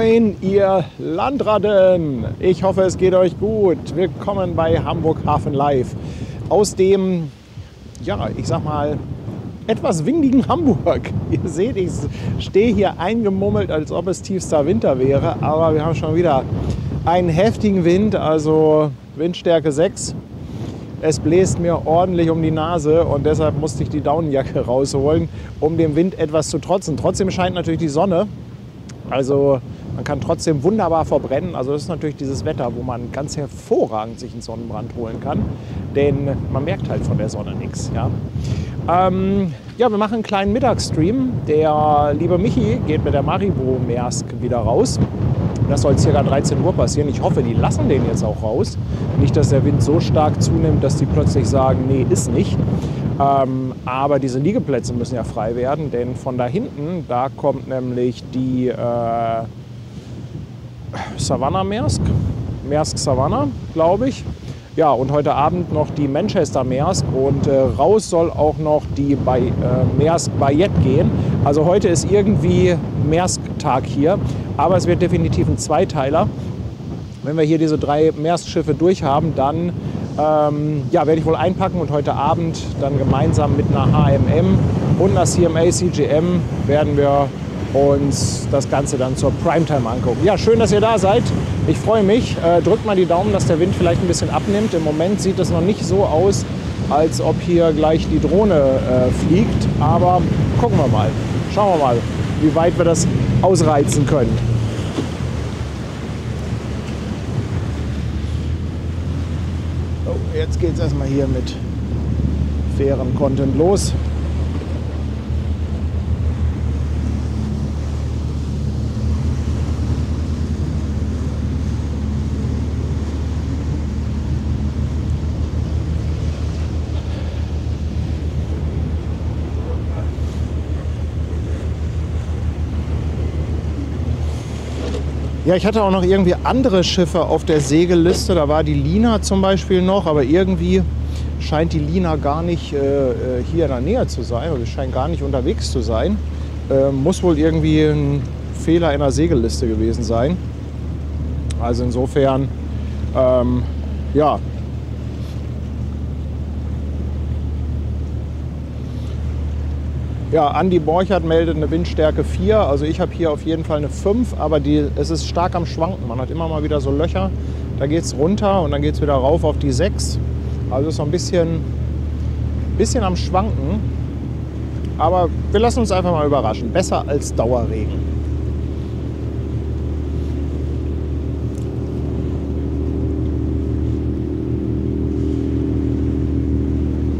Moin, ihr Landratten! Ich hoffe, es geht euch gut. Willkommen bei Hamburg Hafen Live. Aus dem, ja, ich sag mal, etwas windigen Hamburg. Ihr seht, ich stehe hier eingemummelt, als ob es tiefster Winter wäre. Aber wir haben schon wieder einen heftigen Wind, also Windstärke 6. Es bläst mir ordentlich um die Nase und deshalb musste ich die Daunenjacke rausholen, um dem Wind etwas zu trotzen. Trotzdem scheint natürlich die Sonne. Also man kann trotzdem wunderbar verbrennen. Also das ist natürlich dieses Wetter, wo man ganz hervorragend sich einen Sonnenbrand holen kann. Denn man merkt halt von der Sonne nichts. Ja? Ja, wir machen einen kleinen Mittagsstream. Der liebe Michi geht mit der Maribo Maersk wieder raus. Das soll ca. 13 Uhr passieren. Ich hoffe, die lassen den jetzt auch raus. Nicht, dass der Wind so stark zunimmt, dass die plötzlich sagen, nee, ist nicht. Aber diese Liegeplätze müssen ja frei werden, denn von da hinten, da kommt nämlich die Savannah Maersk, Maersk Savannah, glaube ich. Ja, und heute Abend noch die Manchester Maersk und raus soll auch noch die Maersk Bayette gehen. Also heute ist irgendwie Maersk-Tag hier, aber es wird definitiv ein Zweiteiler. Wenn wir hier diese 3 Maersk-Schiffe durch haben, dann ja, werde ich wohl einpacken und heute Abend dann gemeinsam mit einer HMM und einer CMA CGM werden wir uns das Ganze dann zur Primetime angucken. Ja, schön, dass ihr da seid. Ich freue mich. Drückt mal die Daumen, dass der Wind vielleicht ein bisschen abnimmt. Im Moment sieht es noch nicht so aus, als ob hier gleich die Drohne fliegt. Aber gucken wir mal. Schauen wir mal, wie weit wir das ausreizen können. Oh, jetzt geht es erstmal hier mit fairem Content los. Ja, ich hatte auch noch irgendwie andere Schiffe auf der Segelliste. Da war die Lina zum Beispiel noch, aber irgendwie scheint die Lina gar nicht hier in der Nähe zu sein. Oder scheint gar nicht unterwegs zu sein. Muss wohl irgendwie ein Fehler in der Segelliste gewesen sein. Also insofern, ja. Ja, Andi Borchert meldet eine Windstärke 4, also ich habe hier auf jeden Fall eine 5, aber es ist stark am Schwanken. Man hat immer mal wieder so Löcher, da geht es runter und dann geht es wieder rauf auf die 6. Also ist so ein bisschen am Schwanken, aber wir lassen uns einfach mal überraschen. Besser als Dauerregen.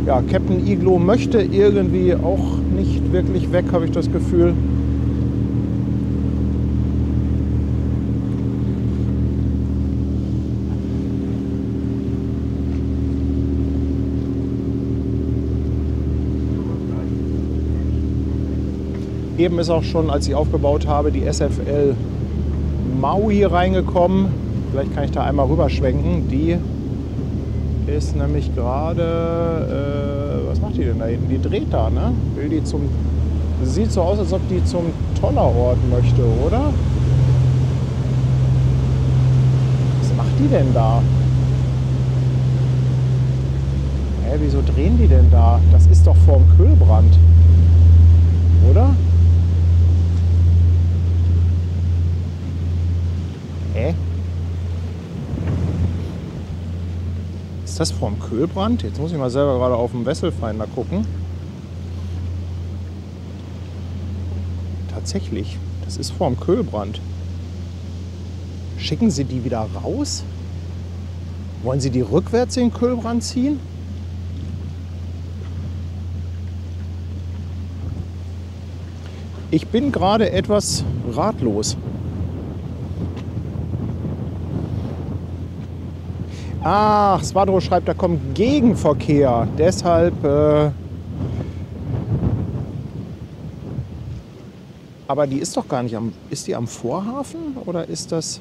Ja, Captain Iglo möchte irgendwie auch nicht wirklich weg, habe ich das Gefühl. Eben ist auch schon, als ich aufgebaut habe, die SFL Maui reingekommen. Vielleicht kann ich da einmal rüberschwenken. Die ist nämlich gerade, was macht die denn da hinten? Die dreht da, ne? Will die sieht so aus, als ob die zum Tollerort möchte, oder? Was macht die denn da? Hä, wieso drehen die denn da? Das ist doch vorm Kühlbrand, oder? Hä? Ist das vorm Kühlbrand? Jetzt muss ich mal selber gerade auf dem Wesselfinder gucken. Tatsächlich, das ist vorm Kühlbrand. Schicken Sie die wieder raus? Wollen Sie die rückwärts in den Kühlbrand ziehen? Ich bin gerade etwas ratlos. Ach, Svadro schreibt, da kommt Gegenverkehr. Deshalb. Aber die ist doch gar nicht am. Ist die am Vorhafen oder ist das.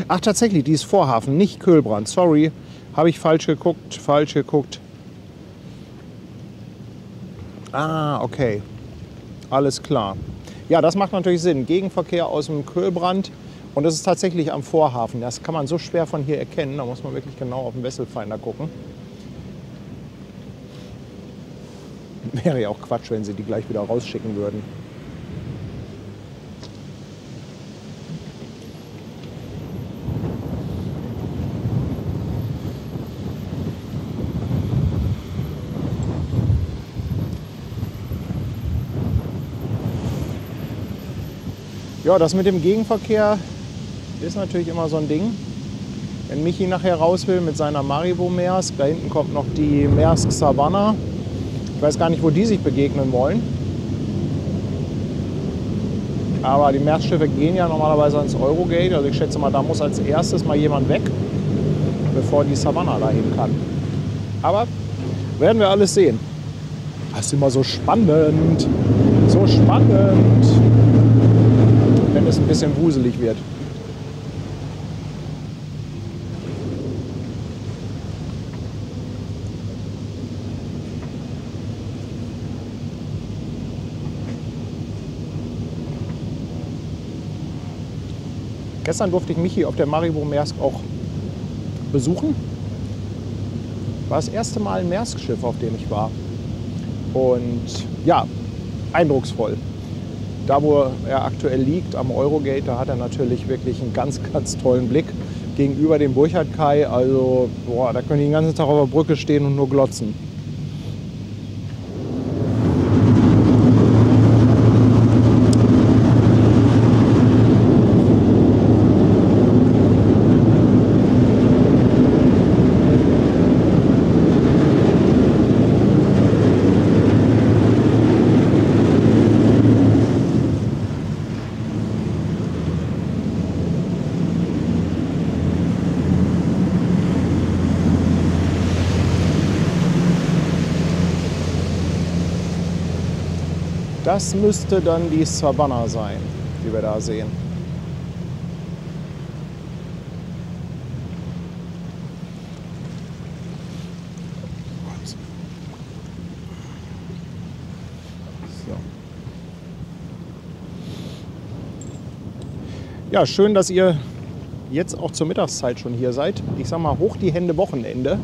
Ach, tatsächlich, die ist Vorhafen, nicht Kühlbrand. Sorry, habe ich falsch geguckt. Ah, okay. Alles klar. Ja, das macht natürlich Sinn. Gegenverkehr aus dem Kühlbrand Und das ist tatsächlich am Vorhafen. Das kann man so schwer von hier erkennen. Da muss man wirklich genau auf den Wesselfinder gucken. Wäre ja auch Quatsch, wenn sie die gleich wieder rausschicken würden. Ja, das mit dem Gegenverkehr ist natürlich immer so ein Ding. Wenn Michi nachher raus will mit seiner Maribo Maersk, da hinten kommt noch die Maersk Savannah. Ich weiß gar nicht, wo die sich begegnen wollen. Aber die Maersk-Schiffe gehen ja normalerweise ans Eurogate. Also ich schätze mal, da muss als erstes mal jemand weg, bevor die Savannah dahin kann. Aber werden wir alles sehen. Das ist immer so spannend. So spannend. Wenn es ein bisschen wuselig wird. Gestern durfte ich Michi auf der Maribo Maersk auch besuchen. War das erste Mal ein Maersk-Schiff, auf dem ich war. Und ja, eindrucksvoll. Da, wo er aktuell liegt, am Eurogate, da hat er natürlich wirklich einen ganz, ganz tollen Blick gegenüber dem Burchard-Kai. Also, boah, da können die den ganzen Tag auf der Brücke stehen und nur glotzen. Das müsste dann die Savannah sein, die wir da sehen. So. Ja, schön, dass ihr jetzt auch zur Mittagszeit schon hier seid. Ich sag mal, hoch die Hände, Wochenende.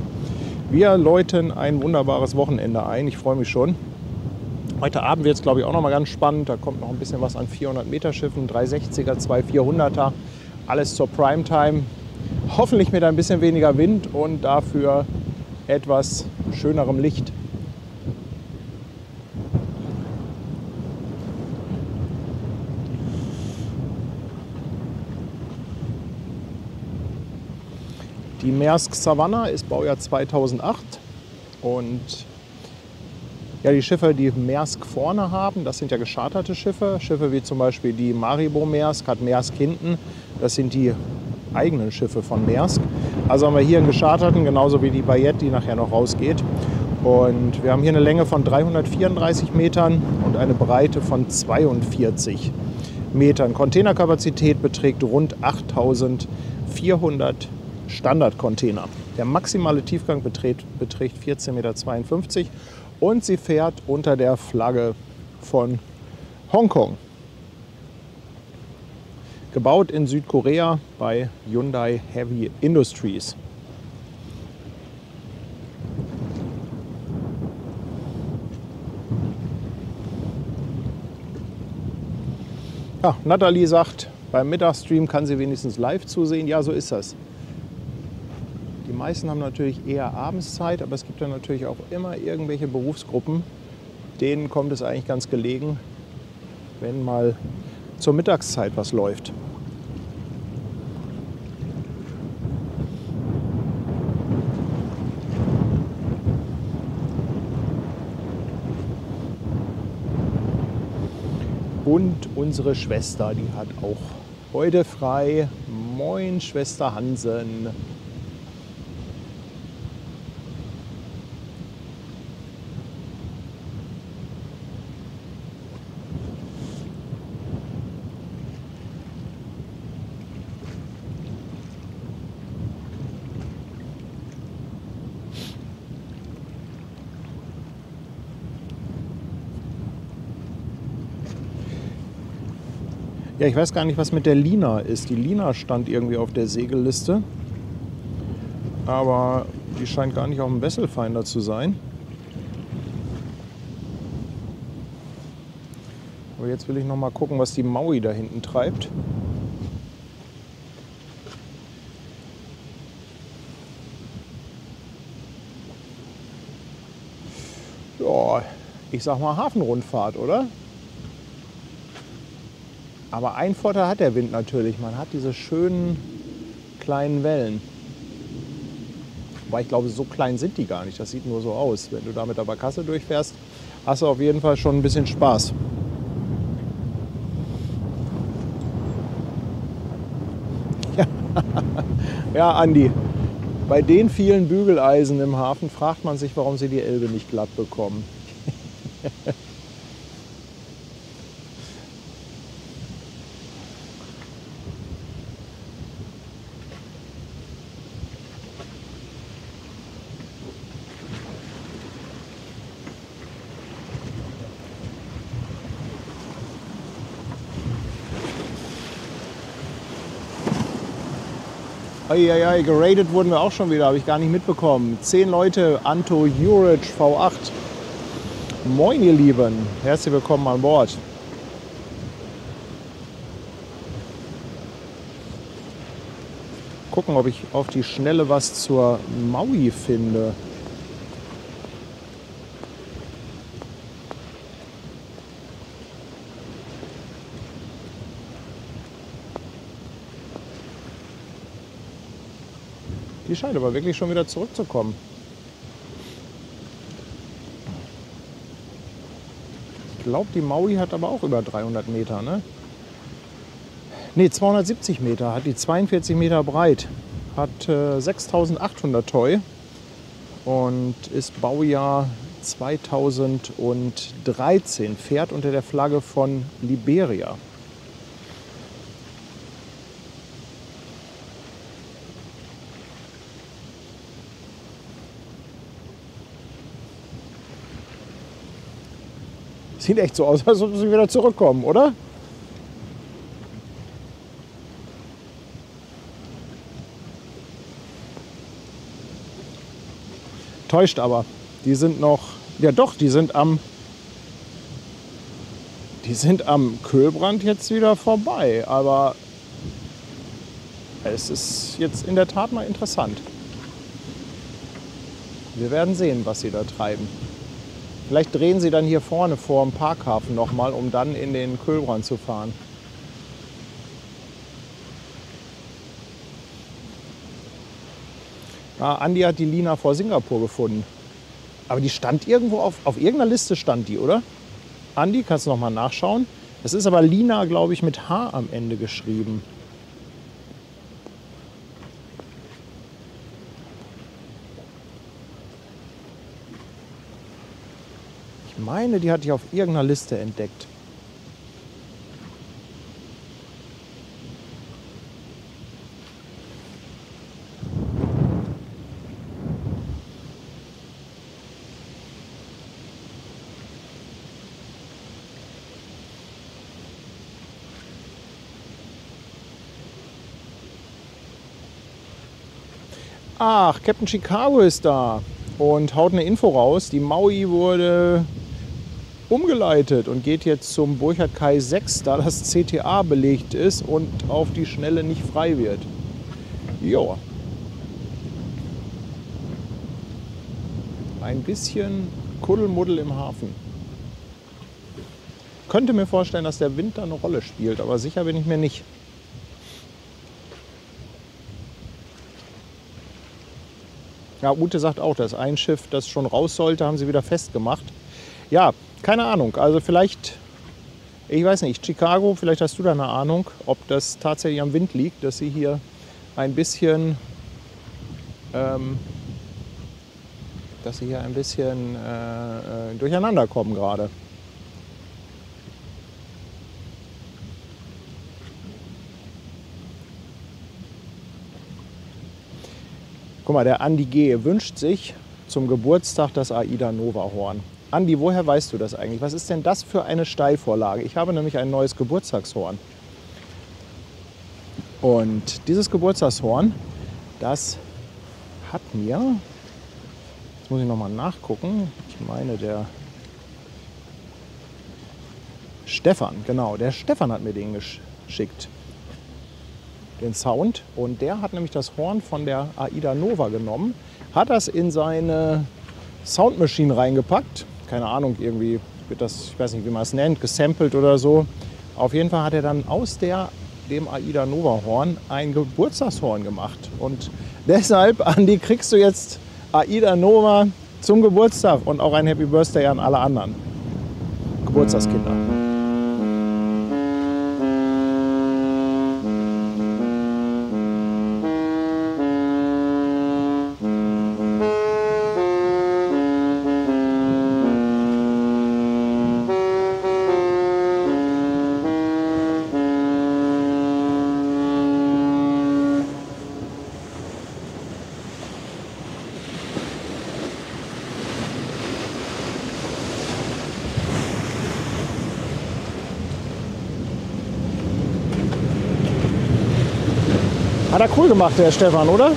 Wir läuten ein wunderbares Wochenende ein. Ich freue mich schon. Heute Abend wird es, glaube ich, auch noch mal ganz spannend. Da kommt noch ein bisschen was an 400-Meter-Schiffen, 360er, 2 400er. Alles zur Primetime. Hoffentlich mit ein bisschen weniger Wind und dafür etwas schönerem Licht. Die Maersk Savannah ist Baujahr 2008 und ja, die Schiffe, die Maersk vorne haben, das sind ja gescharterte Schiffe. Schiffe wie zum Beispiel die Maribo Maersk, hat Maersk hinten. Das sind die eigenen Schiffe von Maersk. Also haben wir hier einen gescharterten, genauso wie die Bayette, die nachher noch rausgeht. Und wir haben hier eine Länge von 334 Metern und eine Breite von 42 Metern. Containerkapazität beträgt rund 8400 Standardcontainer. Der maximale Tiefgang beträgt 14,52 Meter. Und sie fährt unter der Flagge von Hongkong. Gebaut in Südkorea bei Hyundai Heavy Industries. Ja, Nathalie sagt, beim Mittagsstream kann sie wenigstens live zusehen. Ja, so ist das. Die meisten haben natürlich eher abends Zeit, aber es gibt ja natürlich auch immer irgendwelche Berufsgruppen, denen kommt es eigentlich ganz gelegen, wenn mal zur Mittagszeit was läuft. Und unsere Schwester, die hat auch heute frei. Moin, Schwester Hansen. Ja, ich weiß gar nicht, was mit der Lina ist. Die Lina stand irgendwie auf der Segelliste. Aber die scheint gar nicht auf dem Wesselfinder zu sein. Aber jetzt will ich noch mal gucken, was die Maui da hinten treibt. Ja, ich sag mal Hafenrundfahrt, oder? Aber ein Vorteil hat der Wind natürlich. Man hat diese schönen kleinen Wellen. Wobei ich glaube, so klein sind die gar nicht. Das sieht nur so aus. Wenn du da mit der Barkasse durchfährst, hast du auf jeden Fall schon ein bisschen Spaß. Ja, ja, Andi. Bei den vielen Bügeleisen im Hafen fragt man sich, warum sie die Elbe nicht glatt bekommen. Eieiei, geradet wurden wir auch schon wieder, habe ich gar nicht mitbekommen. 10 Leute, Anto Juric V8. Moin ihr Lieben, herzlich willkommen an Bord. Gucken, ob ich auf die Schnelle was zur Maui finde. Die scheint aber wirklich schon wieder zurückzukommen. Ich glaube, die Maui hat aber auch über 300 Meter, ne? Ne, 270 Meter, hat die 42 Meter breit, hat 6800 Toy und ist Baujahr 2013, fährt unter der Flagge von Liberia. Sieht echt so aus, als ob sie wieder zurückkommen, oder? Täuscht aber. Die sind noch, ja doch, die sind am Köhlbrand jetzt wieder vorbei. Aber es ist jetzt in der Tat mal interessant. Wir werden sehen, was sie da treiben. Vielleicht drehen sie dann hier vorne vor dem Parkhafen nochmal, um dann in den Köhlbrand zu fahren. Ja, Andi hat die Lina vor Singapur gefunden. Aber die stand irgendwo auf irgendeiner Liste stand die, oder? Andi, kannst du noch mal nachschauen? Es ist aber Lina, glaube ich, mit H am Ende geschrieben. Ich meine, die hatte ich auf irgendeiner Liste entdeckt. Ach, Captain Chicago ist da und haut eine Info raus. Die Maui wurde umgeleitet und geht jetzt zum Burchard Kai 6, da das CTA belegt ist und auf die Schnelle nicht frei wird. Jo. Ein bisschen Kuddelmuddel im Hafen. Könnte mir vorstellen, dass der Wind da eine Rolle spielt, aber sicher bin ich mir nicht. Ja, Ute sagt auch, dass ein Schiff, das schon raus sollte, haben sie wieder festgemacht. Ja, keine Ahnung. Also vielleicht, ich weiß nicht, Chicago, vielleicht hast du da eine Ahnung, ob das tatsächlich am Wind liegt, dass sie hier ein bisschen, durcheinander kommen gerade. Guck mal, der Andi G. wünscht sich zum Geburtstag das AIDA Nova Horn. Andi, woher weißt du das eigentlich? Was ist denn das für eine Steilvorlage? Ich habe nämlich ein neues Geburtstagshorn. Und dieses Geburtstagshorn, das hat mir, jetzt muss ich nochmal nachgucken, ich meine der Stefan, genau, der Stefan hat mir den geschickt, den Sound. Und der hat nämlich das Horn von der Aida Nova genommen, hat das in seine Soundmaschine reingepackt, keine Ahnung, irgendwie wird das, ich weiß nicht, wie man es nennt, gesampelt oder so. Auf jeden Fall hat er dann aus dem Aida Nova Horn ein Geburtstagshorn gemacht. Und deshalb, Andi, kriegst du jetzt Aida Nova zum Geburtstag und auch ein Happy Birthday an alle anderen Geburtstagskinder. Hat er cool gemacht, der Stefan, oder?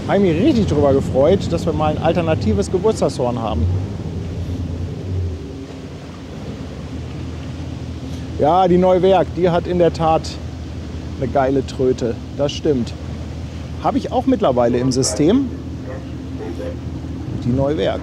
Habe mich richtig darüber gefreut, dass wir mal ein alternatives Geburtstagshorn haben. Ja, die Neuwerk, die hat in der Tat eine geile Tröte. Das stimmt. Habe ich auch mittlerweile im System. Die Neuwerk.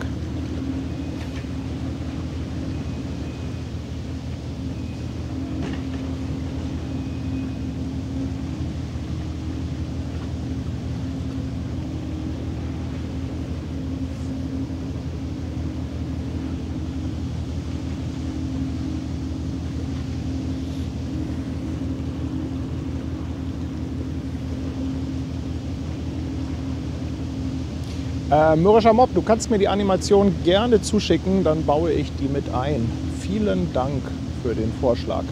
Mürrischer Mob, du kannst mir die Animation gerne zuschicken, dann baue ich die mit ein. Vielen Dank für den Vorschlag.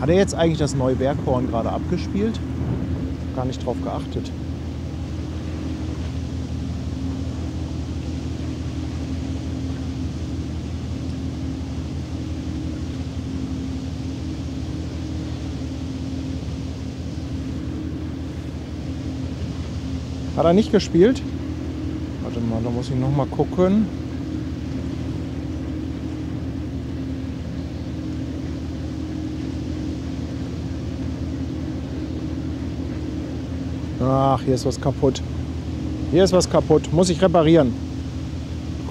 Hat er jetzt eigentlich das Neuwerkhorn gerade abgespielt? Gar nicht drauf geachtet. Hat er nicht gespielt? Warte mal, da muss ich noch mal gucken. Ach, hier ist was kaputt. Hier ist was kaputt. Muss ich reparieren.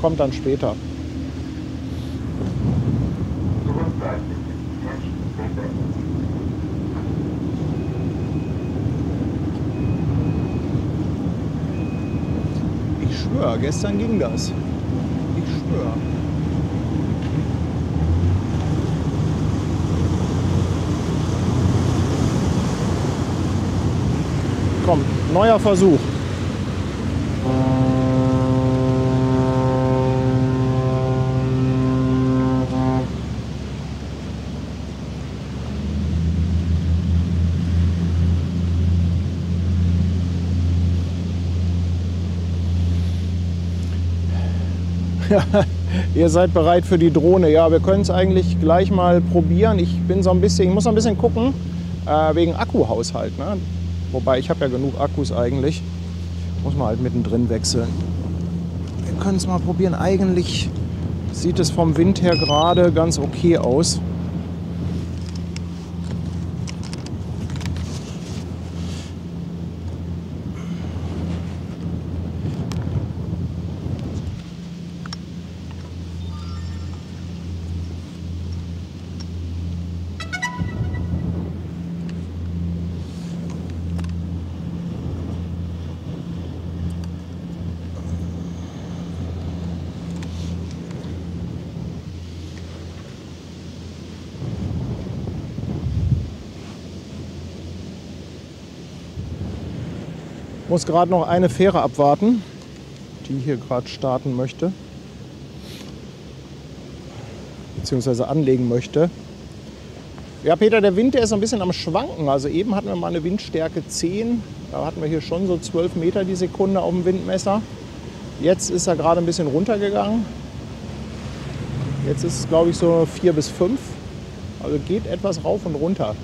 Kommt dann später. Ich schwöre, gestern ging das. Ich schwöre. Komm, neuer Versuch. Ja, ihr seid bereit für die Drohne. Ja, wir können es eigentlich gleich mal probieren. Ich muss noch ein bisschen gucken, wegen Akkuhaushalt. Ne? Wobei, ich habe ja genug Akkus eigentlich. Muss man halt mittendrin wechseln. Wir können es mal probieren. Eigentlich sieht es vom Wind her gerade ganz okay aus. Muss gerade noch eine Fähre abwarten, die hier gerade starten möchte, beziehungsweise anlegen möchte. Ja, Peter, der Wind, der ist ein bisschen am Schwanken. Also eben hatten wir mal eine Windstärke 10, da hatten wir hier schon so 12 Meter die Sekunde auf dem Windmesser. Jetzt ist er gerade ein bisschen runtergegangen. Jetzt ist es, glaube ich, so 4 bis 5. Also geht etwas rauf und runter.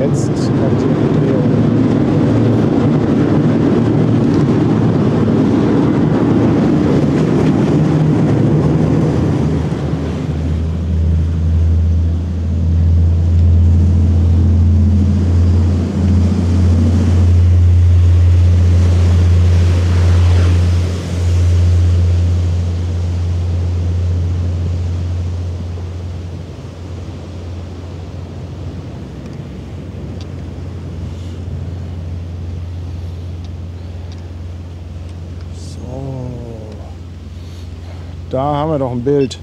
Jetzt kommt die Drehung. Da haben wir doch ein Bild.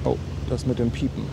Oh, das mit dem Piepen.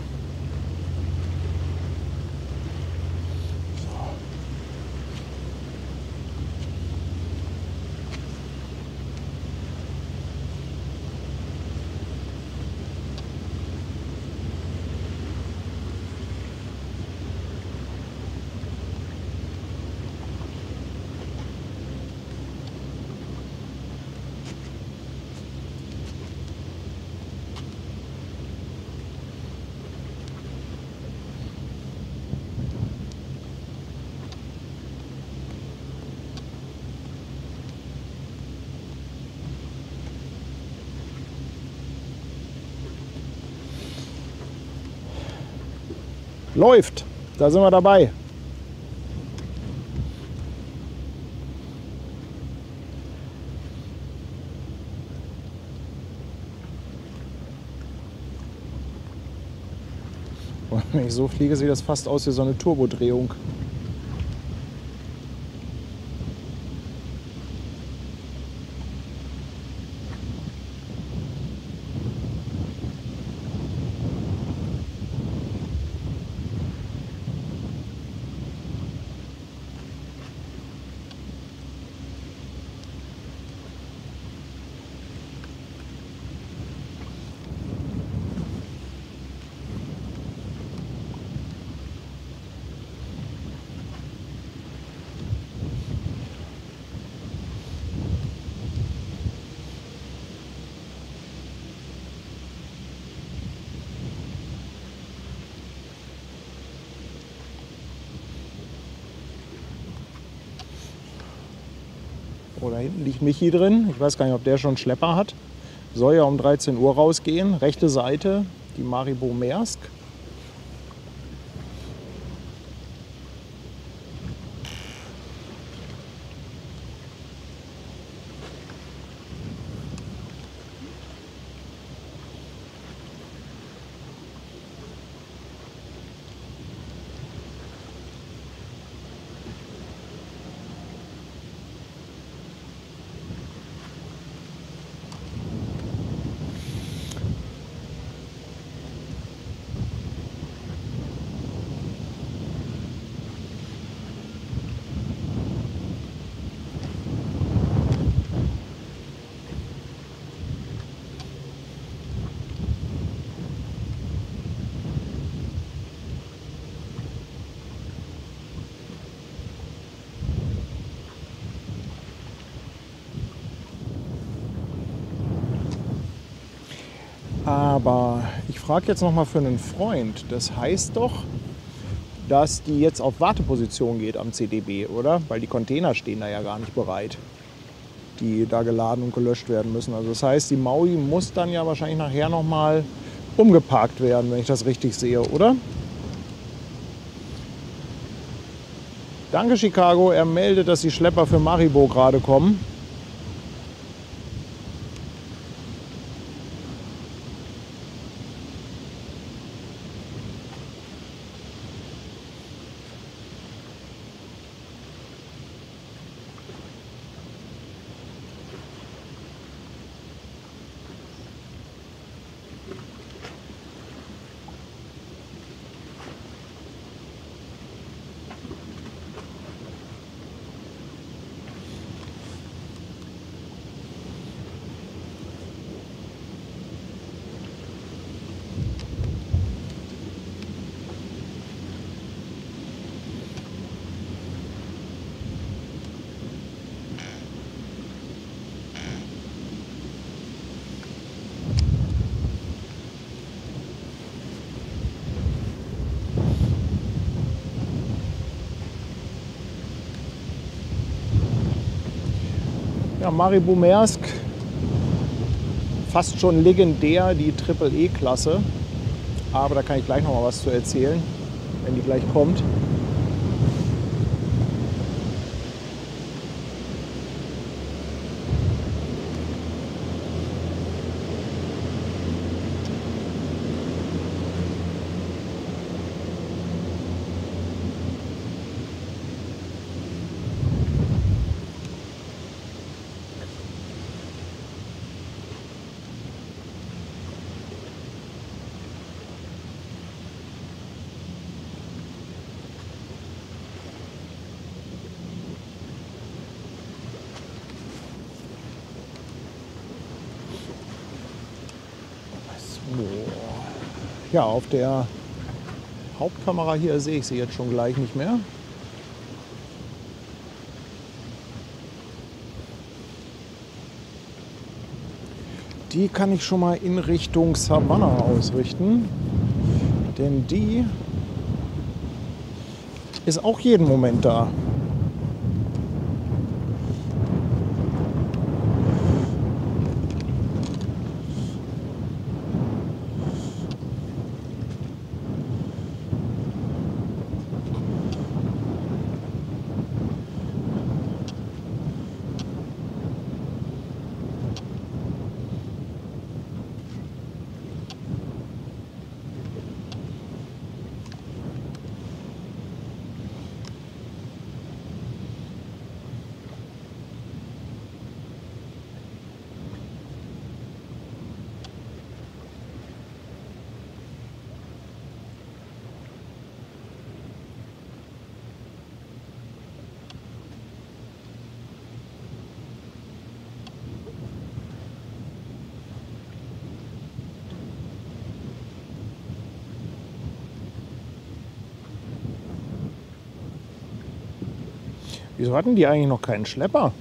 Läuft, da sind wir dabei. Und wenn ich so fliege, sieht das fast aus wie so eine Turbodrehung. Oh, da hinten liegt Michi drin. Ich weiß gar nicht, ob der schon Schlepper hat. Soll ja um 13 Uhr rausgehen. Rechte Seite, die Maribo Maersk. Aber ich frage jetzt noch mal für einen Freund. Das heißt doch, dass die jetzt auf Warteposition geht am CDB, oder? Weil die Container stehen da ja gar nicht bereit, die da geladen und gelöscht werden müssen. Also das heißt, die Maui muss dann ja wahrscheinlich nachher noch mal umgeparkt werden, wenn ich das richtig sehe, oder? Danke, Chicago. Er meldet, dass die Schlepper für Maribo gerade kommen. Ja, Maribo Maersk, fast schon legendär, die Triple-E-Klasse. Aber da kann ich gleich noch mal was zu erzählen, wenn die gleich kommt. Ja, auf der Hauptkamera hier sehe ich sie jetzt schon gleich nicht mehr. Die kann ich schon mal in Richtung Savannah ausrichten, denn die ist auch jeden Moment da. Wieso hatten die eigentlich noch keinen Schlepper?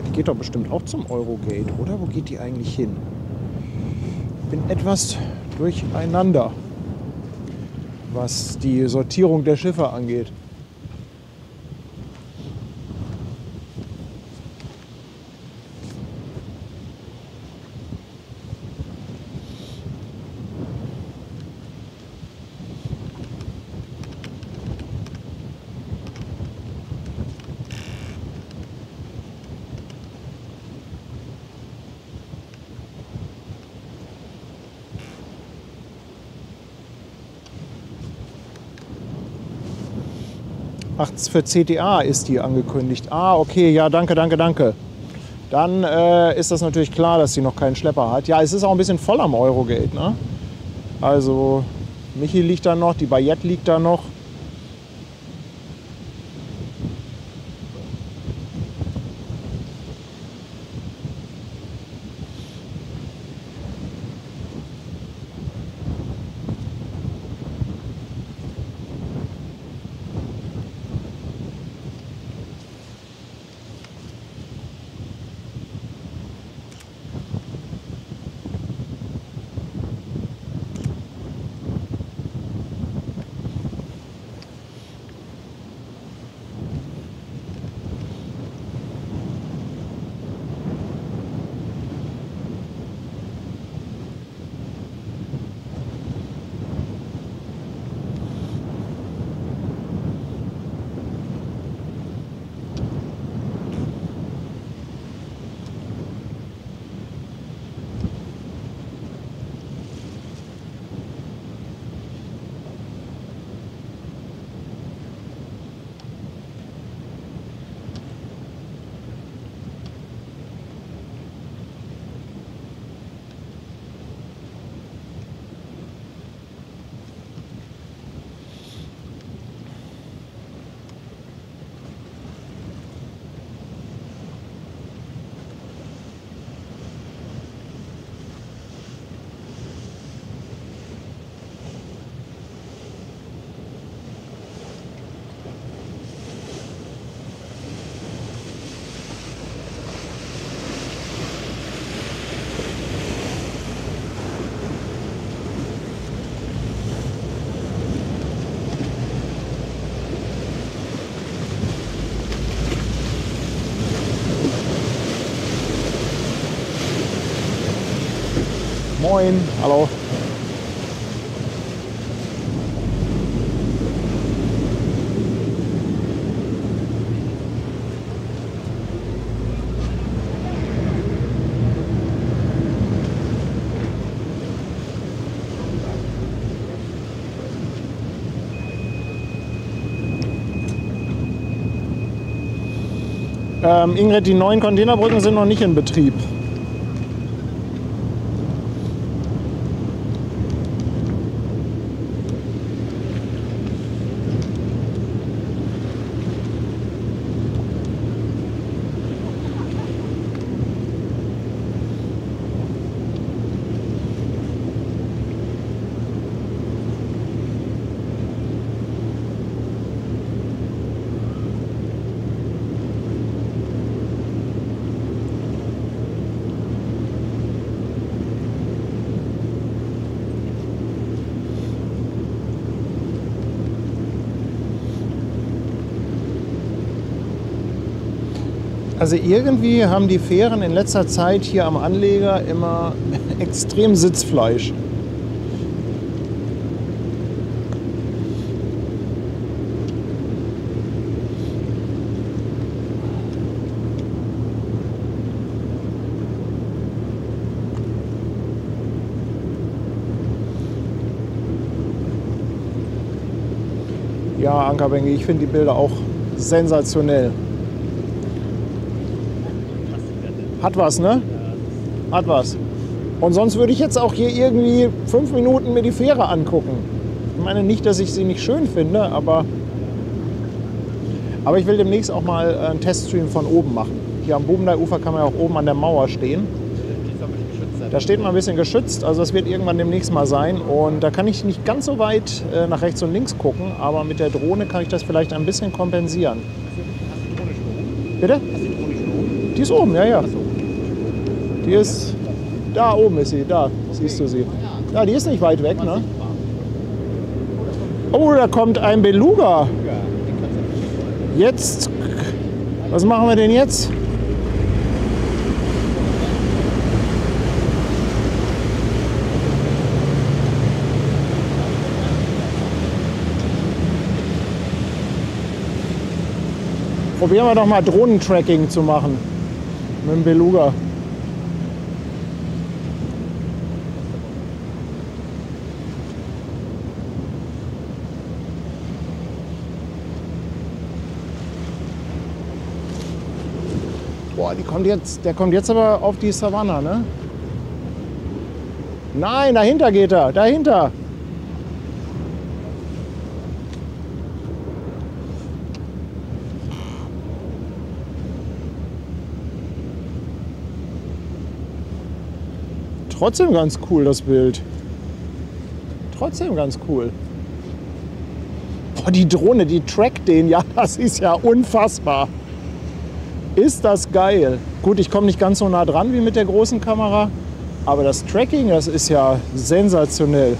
Die geht doch bestimmt auch zum Eurogate, oder? Wo geht die eigentlich hin? Ich bin etwas durcheinander, was die Sortierung der Schiffe angeht. Ach, für CTA ist die angekündigt. Ah, okay, ja, danke, danke, danke. Dann ist das natürlich klar, dass sie noch keinen Schlepper hat. Ja, es ist auch ein bisschen voll am Eurogate, ne? Also Michi liegt da noch, die Bayette liegt da noch. Moin, hallo. Ingrid, die neuen Containerbrücken sind noch nicht in Betrieb. Also irgendwie haben die Fähren in letzter Zeit hier am Anleger immer extrem Sitzfleisch. Ja, Ankerbänke, ich finde die Bilder auch sensationell. Hat was, ne? Hat was. Und sonst würde ich jetzt auch hier irgendwie 5 Minuten mir die Fähre angucken. Ich meine nicht, dass ich sie nicht schön finde, aber ich will demnächst auch mal einen Teststream von oben machen. Hier am Bubendeiufer kann man ja auch oben an der Mauer stehen. Da steht man ein bisschen geschützt, also das wird irgendwann demnächst mal sein. Und da kann ich nicht ganz so weit nach rechts und links gucken, aber mit der Drohne kann ich das vielleicht ein bisschen kompensieren. Hast du die Drohne schon oben? Bitte? Hast du die Drohne schon oben? Die ist oben, ja, ja. Achso. Die ist, da oben ist sie, da siehst du sie. Ja, die ist nicht weit weg, ne? Oh, da kommt ein Beluga. Jetzt, was machen wir denn jetzt? Probieren wir doch mal Drohnentracking zu machen mit dem Beluga. Boah, der kommt jetzt aber auf die Savanne, ne? Nein, dahinter geht er, dahinter. Trotzdem ganz cool, das Bild. Trotzdem ganz cool. Boah, die Drohne, die trackt den, ja, das ist ja unfassbar. Ist das geil. Gut, ich komme nicht ganz so nah dran wie mit der großen Kamera, aber das Tracking, das ist ja sensationell.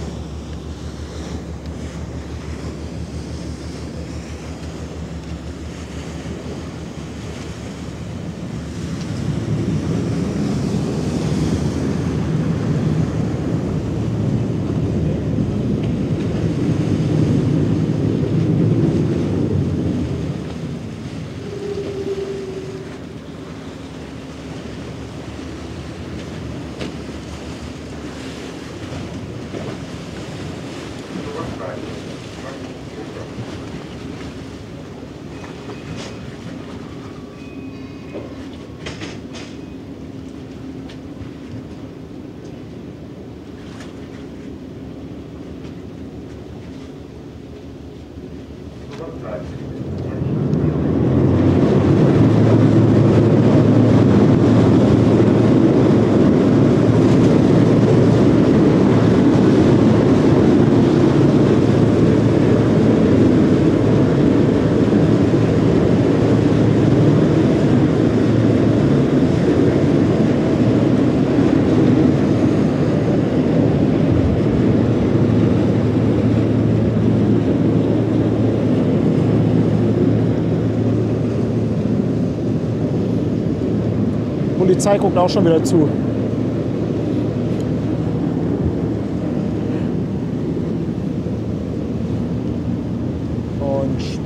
Die Polizei guckt auch schon wieder zu.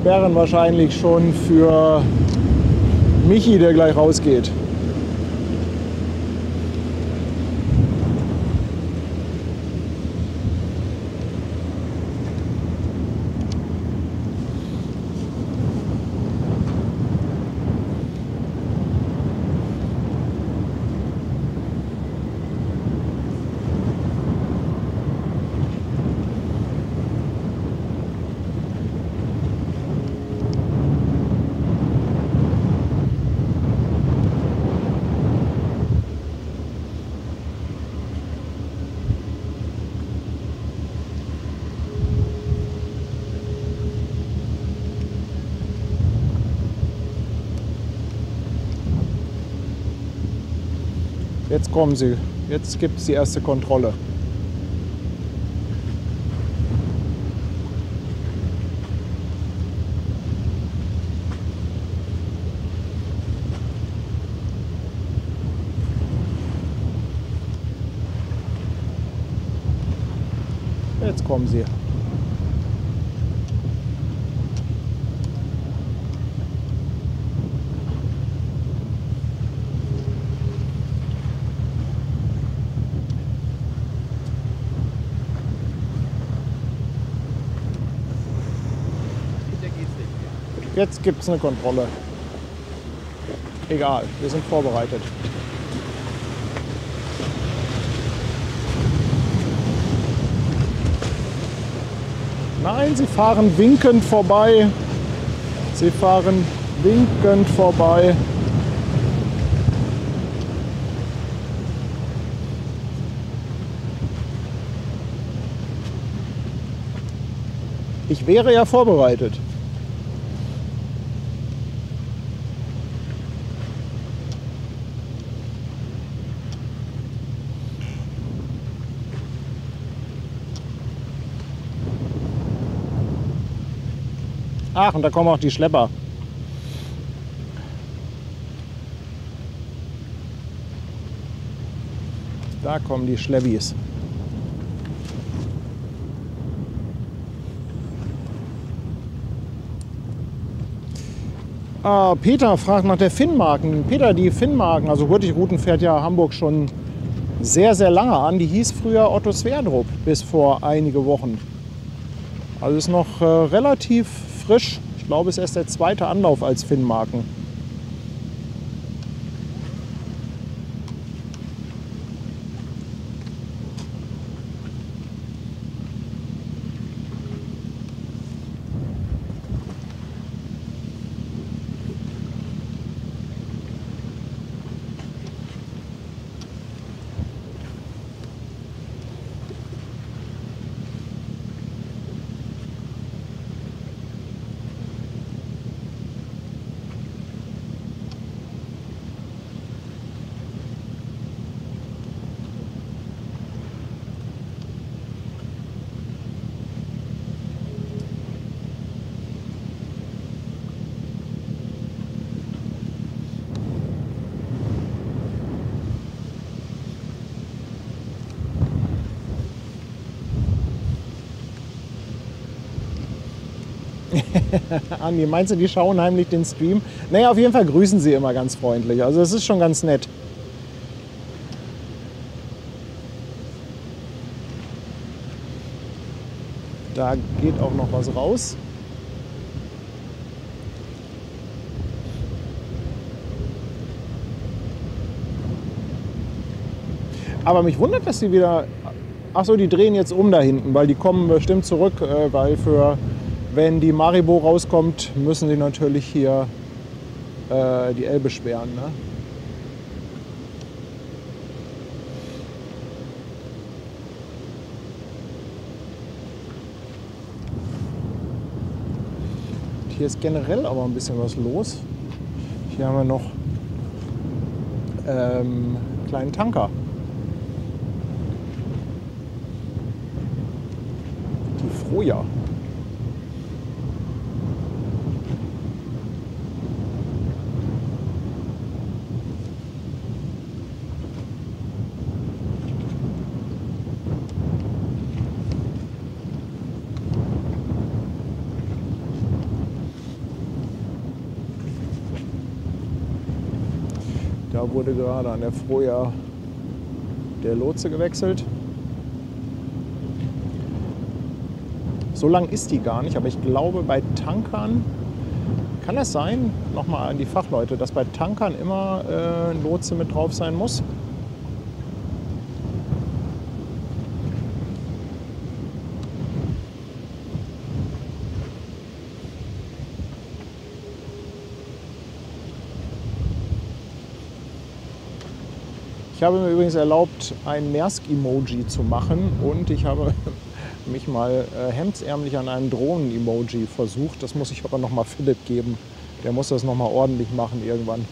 sperren wahrscheinlich schon für Michi, der gleich rausgeht. Jetzt kommen sie. Jetzt gibt es die erste Kontrolle. Jetzt kommen sie. Jetzt gibt es eine Kontrolle. Egal, wir sind vorbereitet. Nein, sie fahren winkend vorbei. Sie fahren winkend vorbei. Ich wäre ja vorbereitet. Ach, und da kommen auch die Schlepper. Da kommen die Schleppis. Peter fragt nach der Finnmarken. Peter, die Finnmarken, also Hurtigruten fährt ja Hamburg schon sehr, sehr lange an. Die hieß früher Otto Sverdrup bis vor einige Wochen. Also ist noch relativ frisch. Ich glaube, es ist erst der zweite Anlauf als Finnmarken. Andi, meinst du, die schauen heimlich den Stream? Naja, auf jeden Fall grüßen sie immer ganz freundlich. Also es ist schon ganz nett. Da geht auch noch was raus. Aber mich wundert, dass sie wieder... Ach so, die drehen jetzt um da hinten, weil die kommen bestimmt zurück, weil wenn die Maribo rauskommt, müssen sie natürlich hier die Elbe sperren. Ne? Hier ist generell aber ein bisschen was los. Hier haben wir noch einen kleinen Tanker. Die Froja. Da wurde gerade an der Froja der Lotse gewechselt. So lang ist die gar nicht, aber ich glaube bei Tankern, kann das sein, nochmal an die Fachleute, dass bei Tankern immer ein Lotse mit drauf sein muss? Ich habe mir übrigens erlaubt, ein Maersk-Emoji zu machen und ich habe mich mal hemdsärmlich an einem Drohnen-Emoji versucht. Das muss ich aber noch mal Philipp geben. Der muss das noch mal ordentlich machen irgendwann.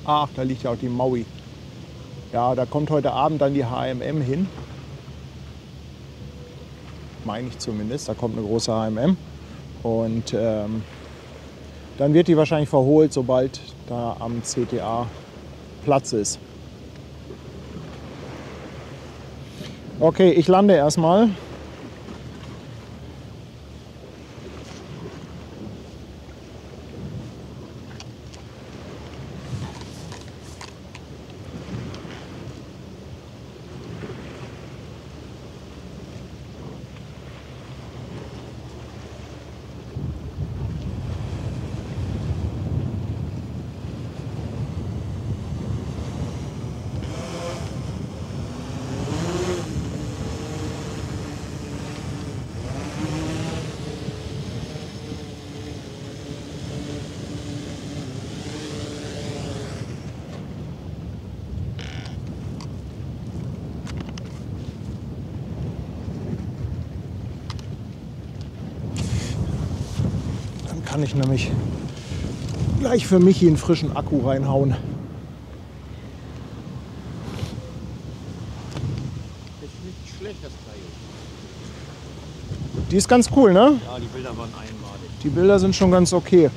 Ach, da liegt ja auch die Maui. Ja, da kommt heute Abend dann die HMM hin. Meine ich zumindest. Da kommt eine große HMM. Und dann wird die wahrscheinlich verholt, sobald da am CTA Platz ist. Okay, ich lande erstmal. Kann ich nämlich gleich für Michi einen frischen Akku reinhauen. Ist nicht schlecht, das Teil. Die ist ganz cool, ne? Ja, die Bilder waren einmalig. Die Bilder sind schon ganz okay.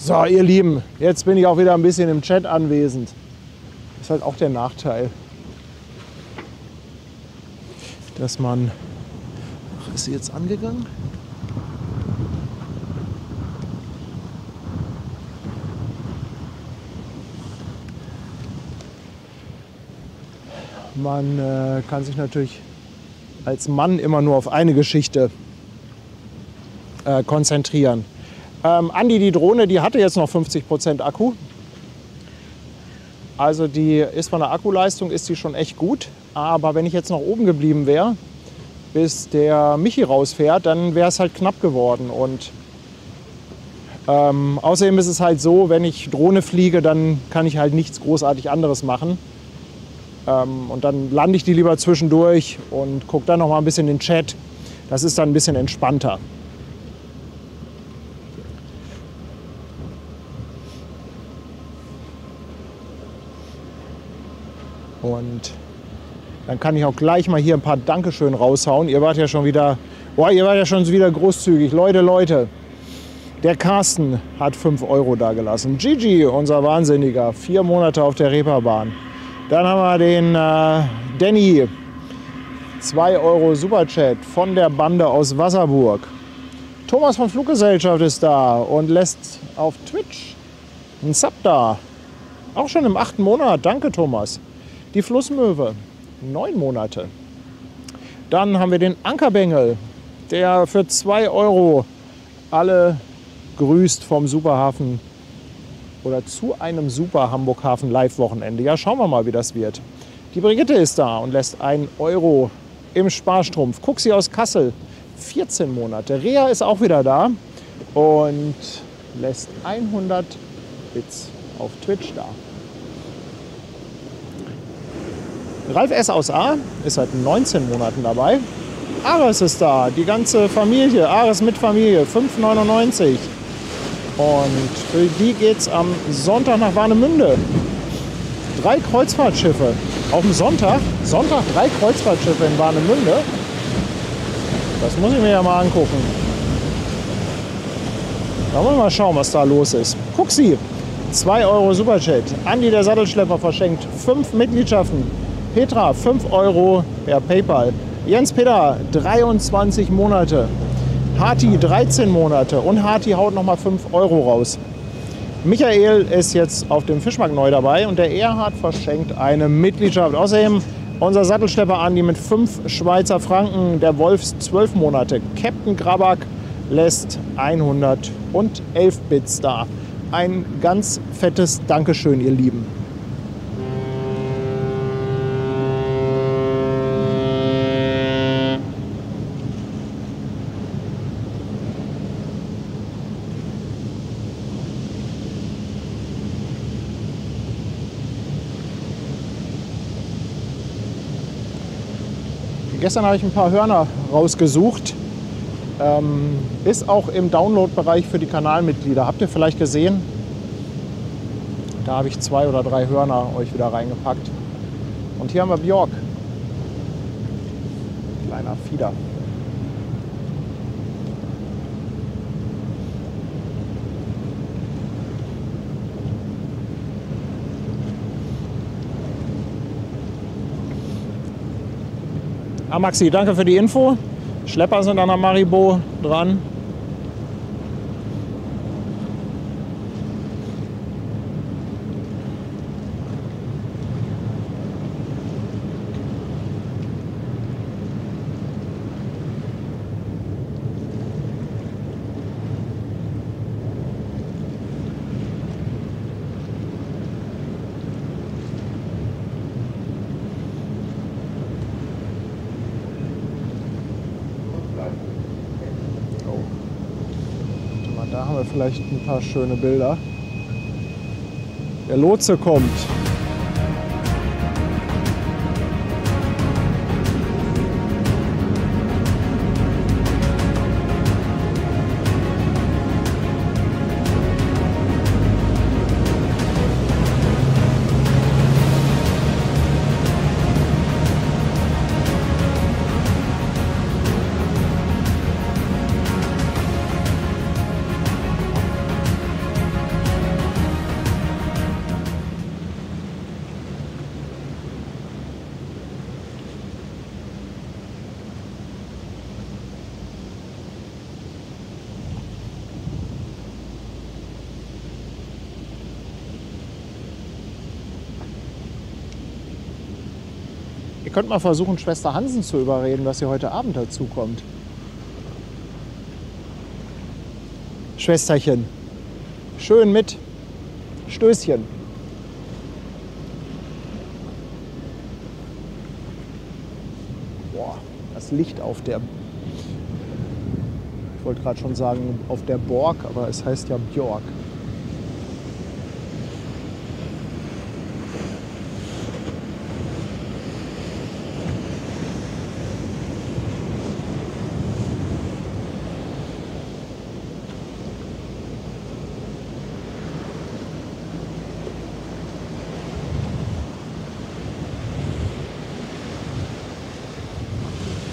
So, ihr Lieben, jetzt bin ich auch wieder ein bisschen im Chat anwesend. Das ist halt auch der Nachteil, dass man... Ach, ist sie jetzt angegangen? Man kann sich natürlich als Mann immer nur auf eine Geschichte konzentrieren. Andi, die Drohne, die hatte jetzt noch 50% Akku. Also die ist von der Akkuleistung ist die schon echt gut. Aber wenn ich jetzt noch oben geblieben wäre, bis der Michi rausfährt, dann wäre es halt knapp geworden. Und außerdem ist es halt so, wenn ich Drohne fliege, dann kann ich halt nichts großartig anderes machen. Und dann lande ich die lieber zwischendurch und gucke dann noch mal ein bisschen den Chat. Das ist dann ein bisschen entspannter. Und dann kann ich auch gleich mal hier ein paar Dankeschön raushauen. Ihr wart ja schon wieder, großzügig. Leute, der Carsten hat 5 € dagelassen. Gigi, unser Wahnsinniger, 4 Monate auf der Reeperbahn. Dann haben wir den Danny, 2 € Superchat von der Bande aus Wasserburg. Thomas von Fluggesellschaft ist da und lässt auf Twitch einen Sub da. Auch schon im 8. Monat. Danke, Thomas. Die Flussmöwe, 9 Monate. Dann haben wir den Ankerbengel, der für 2 € alle grüßt vom Superhafen oder zu einem Super Hamburg Hafen Live Wochenende. Ja, schauen wir mal, wie das wird. Die Brigitte ist da und lässt 1 Euro im Sparstrumpf. Kuxi aus Kassel, 14 Monate. Rea ist auch wieder da und lässt 100 Bits auf Twitch da. Ralf S. aus A ist seit 19 Monaten dabei. Ares ist da, die ganze Familie, Ares mit Familie, 5,99. Und für die geht es am Sonntag nach Warnemünde. 3 Kreuzfahrtschiffe. Auf dem Sonntag 3 Kreuzfahrtschiffe in Warnemünde. Das muss ich mir ja mal angucken. Da wollen wir mal schauen, was da los ist. Kuxi, 2 Euro Superchat. Andi der Sattelschlepper verschenkt 5 Mitgliedschaften. Petra, 5 Euro per PayPal. Jens Peter, 23 Monate. Hati, 13 Monate. Und Hati haut nochmal 5 Euro raus. Michael ist jetzt auf dem Fischmarkt neu dabei und der Erhard verschenkt eine Mitgliedschaft. Außerdem unser Sattelschlepper Andi mit 5 Schweizer Franken. Der Wolfs 12 Monate. Captain Grabak lässt 111 Bits da. Ein ganz fettes Dankeschön, ihr Lieben. Gestern habe ich ein paar Hörner rausgesucht. Ist auch im Download-Bereich für die Kanalmitglieder. Habt ihr vielleicht gesehen? Da habe ich 2 oder 3 Hörner euch wieder reingepackt. Und hier haben wir Björk. Kleiner Fieder. Ah, Maxi, danke für die Info. Schlepper sind an der Maribo dran. Da haben wir vielleicht ein paar schöne Bilder. Der Lotse kommt. Ihr könnt mal versuchen, Schwester Hansen zu überreden, dass sie heute Abend dazu kommt. Schwesterchen, schön mit. Stößchen. Boah, das Licht auf der... Ich wollte gerade schon sagen, auf der Borg, aber es heißt ja Björk.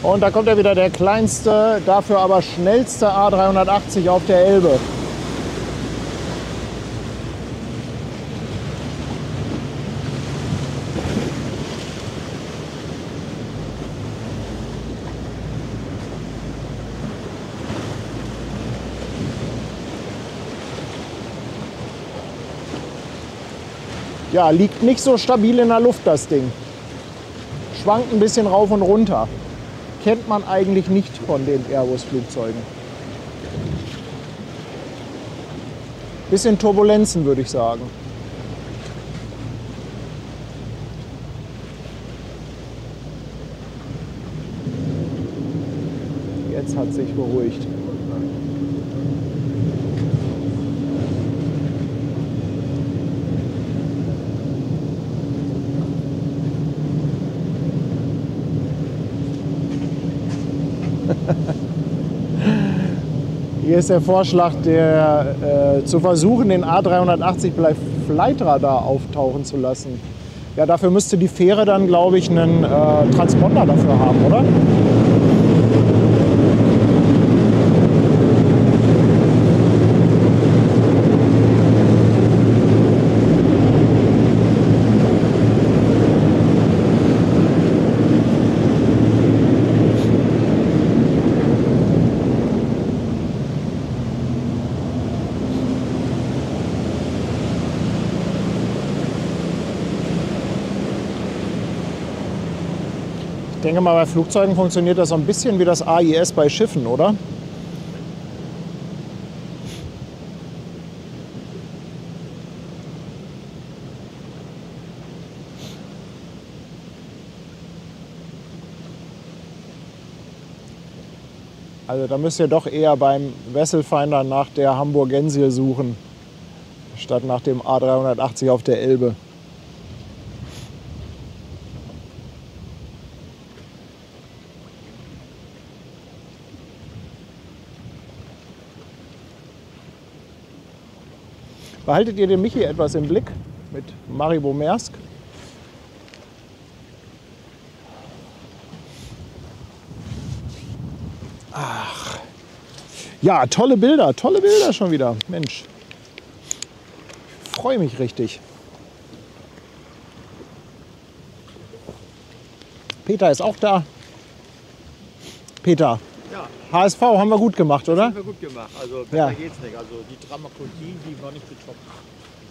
Und da kommt ja wieder der kleinste, dafür aber schnellste A380 auf der Elbe. Ja, liegt nicht so stabil in der Luft, das Ding. Schwankt ein bisschen rauf und runter. Kennt man eigentlich nicht von den Airbus-Flugzeugen. Bisschen Turbulenzen, würde ich sagen. Netz hat sich beruhigt. Hier ist der Vorschlag, zu versuchen, den A380 Flightradar auftauchen zu lassen. Ja, dafür müsste die Fähre dann, glaube ich, einen Transponder dafür haben, oder? Ich denke mal, bei Flugzeugen funktioniert das so ein bisschen wie das AIS bei Schiffen, oder? Also da müsst ihr doch eher beim Wesselfinder nach der Hamburgensie suchen, statt nach dem A380 auf der Elbe. Behaltet ihr den Michi etwas im Blick mit Maribo Maersk? Ach, ja, tolle Bilder schon wieder. Mensch, ich freue mich richtig. Peter ist auch da. Peter. Ja, HSV haben wir gut gemacht, oder? haben wir gut gemacht. Also besser Ja. geht's nicht. Also die Dramaturgie, die war nicht getoppt.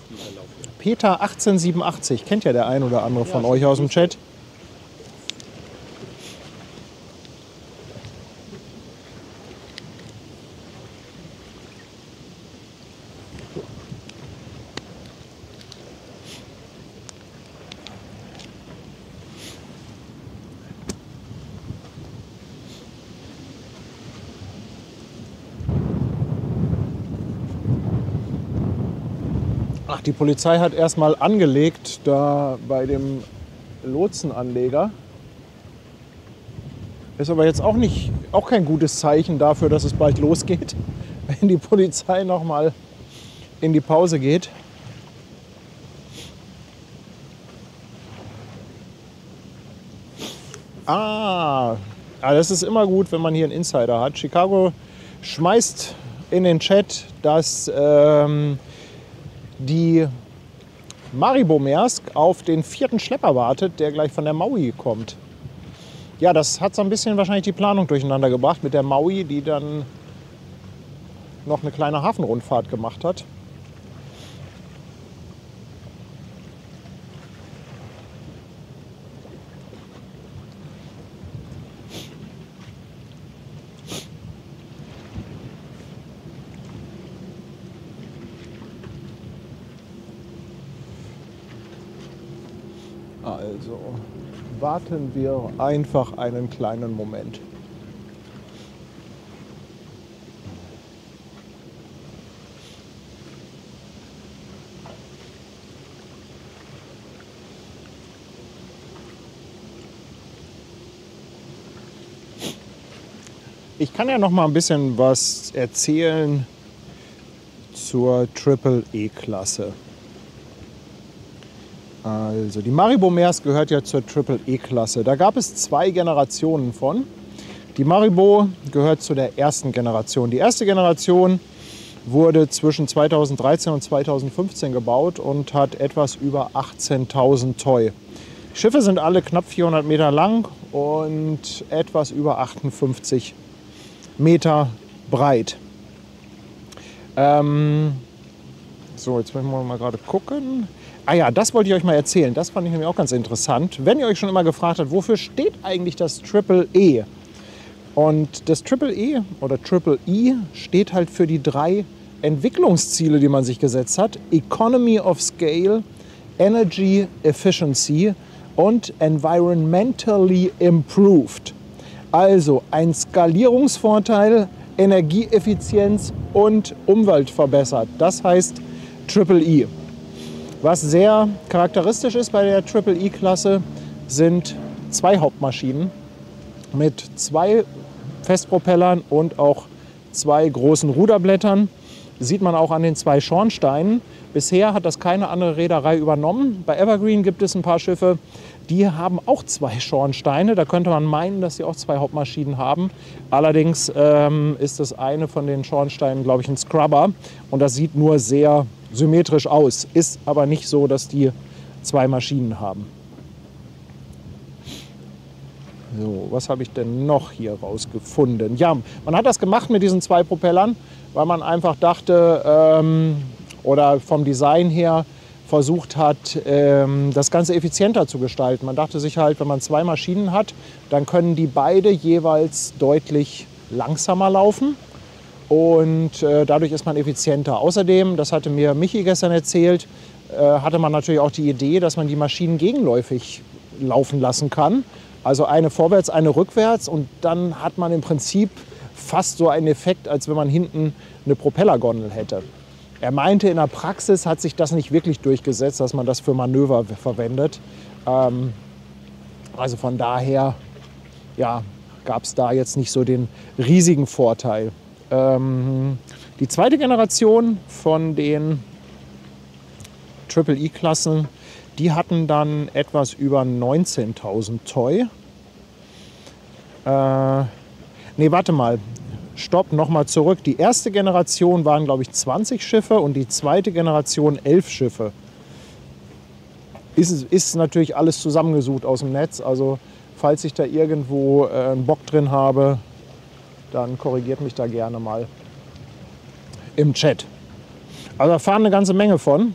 Dieser Lauf hier. Peter 1887, kennt ja der ein oder andere von euch aus dem Chat. Ach, die Polizei hat erstmal angelegt da bei dem Lotsenanleger. Ist aber jetzt auch kein gutes Zeichen dafür, dass es bald losgeht, wenn die Polizei noch mal in die Pause geht. Das ist immer gut, wenn man hier einen Insider hat. Chicago schmeißt in den Chat, dass die Maribo Maersk auf den 4. Schlepper wartet, der gleich von der Maui kommt. Ja, das hat so ein bisschen wahrscheinlich die Planung durcheinander gebracht mit der Maui, die dann noch eine kleine Hafenrundfahrt gemacht hat. Also warten wir einfach einen kleinen Moment. Ich kann ja noch mal ein bisschen was erzählen zur Triple-E-Klasse. Also die Maribo Maersk gehört ja zur Triple-E-Klasse. Da gab es 2 Generationen von. Die Maribo gehört zu der ersten Generation. Die erste Generation wurde zwischen 2013 und 2015 gebaut und hat etwas über 18.000 Toy. Die Schiffe sind alle knapp 400 Meter lang und etwas über 58 Meter breit. So, jetzt müssen wir mal gerade gucken. Ah ja, das wollte ich euch mal erzählen. Das fand ich nämlich auch ganz interessant. Wenn ihr euch schon immer gefragt habt, wofür steht eigentlich das Triple E? Und das Triple E oder Triple E steht halt für die 3 Entwicklungsziele, die man sich gesetzt hat. Economy of Scale, Energy Efficiency und Environmentally Improved. Also ein Skalierungsvorteil, Energieeffizienz und Umwelt verbessert. Das heißt Triple E. Was sehr charakteristisch ist bei der Triple E-Klasse, sind zwei Hauptmaschinen mit zwei Festpropellern und auch zwei großen Ruderblättern. Sieht man auch an den zwei Schornsteinen. Bisher hat das keine andere Reederei übernommen. Bei Evergreen gibt es ein paar Schiffe, die haben auch zwei Schornsteine. Da könnte man meinen, dass sie auch zwei Hauptmaschinen haben. Allerdings ist das eine von den Schornsteinen, glaube ich, ein Scrubber. Und das sieht nur sehr symmetrisch aus. Ist aber nicht so, dass die zwei Maschinen haben. So, was habe ich denn noch hier rausgefunden? Ja, man hat das gemacht mit diesen zwei Propellern, weil man einfach dachte, oder vom Design her versucht hat, das Ganze effizienter zu gestalten. Man dachte sich halt, wenn man zwei Maschinen hat, dann können die beide jeweils deutlich langsamer laufen und dadurch ist man effizienter. Außerdem, das hatte mir Michi gestern erzählt, hatte man natürlich auch die Idee, dass man die Maschinen gegenläufig laufen lassen kann. Also eine vorwärts, eine rückwärts und dann hat man im Prinzip fast so einen Effekt, als wenn man hinten eine Propellergondel hätte. Er meinte, in der Praxis hat sich das nicht wirklich durchgesetzt, dass man das für Manöver verwendet. Also von daher ja, gab es da jetzt nicht so den riesigen Vorteil. Die zweite Generation von den Triple E-Klassen, die hatten dann etwas über 19.000 Toy. Nee, warte mal. Stopp, nochmal zurück. Die erste Generation waren, glaube ich, 20 Schiffe und die zweite Generation 11 Schiffe. Ist natürlich alles zusammengesucht aus dem Netz. Also falls ich da irgendwo einen Bock drin habe, dann korrigiert mich da gerne mal im Chat. Also da fahren eine ganze Menge von.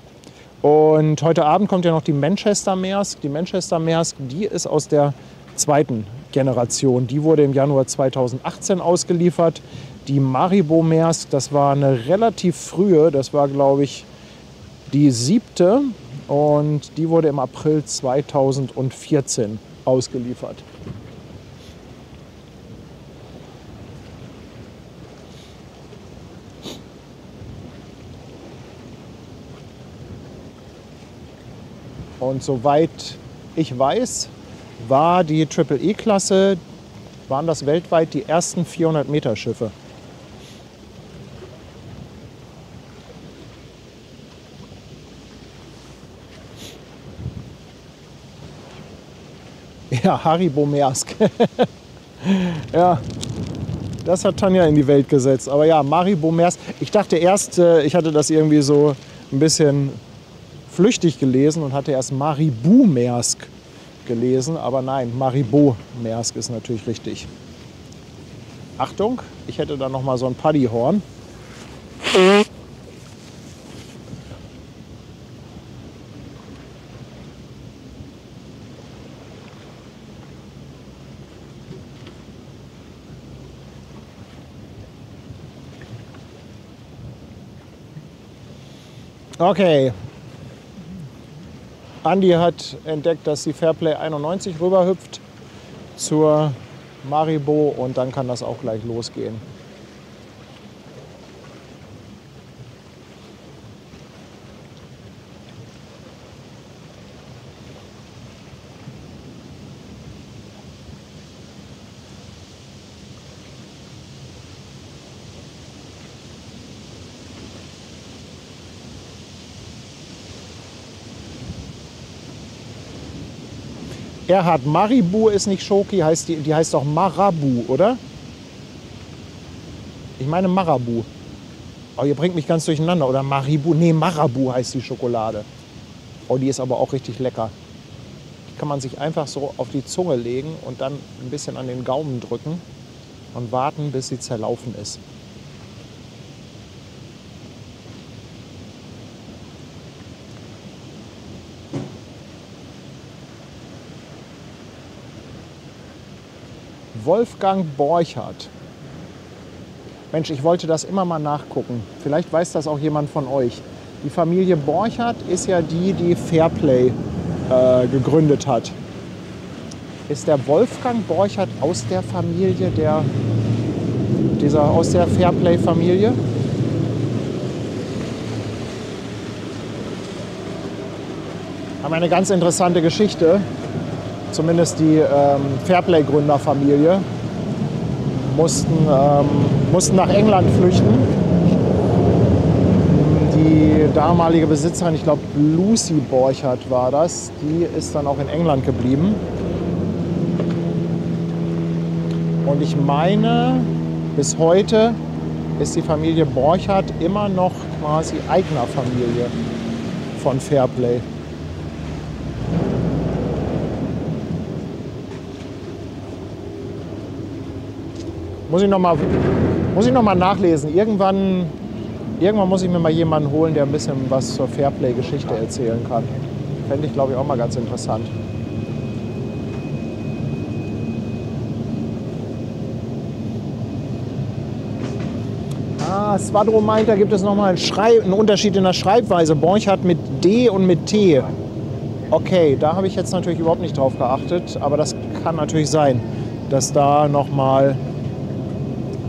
Und heute Abend kommt ja noch die Manchester Maersk. Die Manchester Maersk, die ist aus der zweiten Generation. Die wurde im Januar 2018 ausgeliefert. Die Maribo Maersk, das war eine relativ frühe, das war glaube ich die 7. Und die wurde im April 2014 ausgeliefert. Und soweit ich weiß, war die Triple E-Klasse, waren das weltweit die ersten 400-Meter-Schiffe. Ja, Haribo Maersk. Ja, das hat Tanja in die Welt gesetzt. Aber ja, Maribo Maersk. Ich dachte erst, ich hatte das irgendwie so ein bisschen flüchtig gelesen und hatte erst Maribo Maersk gelesen. Aber nein, Maribo Maersk ist natürlich richtig. Achtung, ich hätte da noch mal so ein Paddyhorn. Okay. Andi hat entdeckt, dass die Fairplay 91 rüberhüpft zur Maribo und dann kann das auch gleich losgehen. Erhard, Maribu ist nicht Schoki, die heißt doch Marabu, oder? Ich meine Marabu. Oh, ihr bringt mich ganz durcheinander. Oder Maribu? Nee, Marabu heißt die Schokolade. Oh, die ist aber auch richtig lecker. Die kann man sich einfach so auf die Zunge legen und dann ein bisschen an den Gaumen drücken und warten, bis sie zerlaufen ist. Wolfgang Borchardt. Mensch, ich wollte das immer mal nachgucken. Vielleicht weiß das auch jemand von euch. Die Familie Borchardt ist ja die, die Fairplay gegründet hat. ist der Wolfgang Borchert aus der Familie aus der Fairplay-Familie? Haben eine ganz interessante Geschichte. Zumindest die Fairplay-Gründerfamilie mussten nach England flüchten. Die damalige Besitzerin, ich glaube Lucy Borchert war das, die ist dann auch in England geblieben. Und ich meine, bis heute ist die Familie Borchert immer noch quasi Eignerfamilie von Fairplay. Muss ich noch mal nachlesen. Irgendwann muss ich mir mal jemanden holen, der ein bisschen was zur Fairplay-Geschichte erzählen kann. Fände ich, glaube ich, auch mal ganz interessant. Svadro meint, da gibt es noch mal einen Unterschied in der Schreibweise. Borchert mit D und mit T. Okay, da habe ich jetzt natürlich überhaupt nicht drauf geachtet, aber das kann natürlich sein, dass da noch mal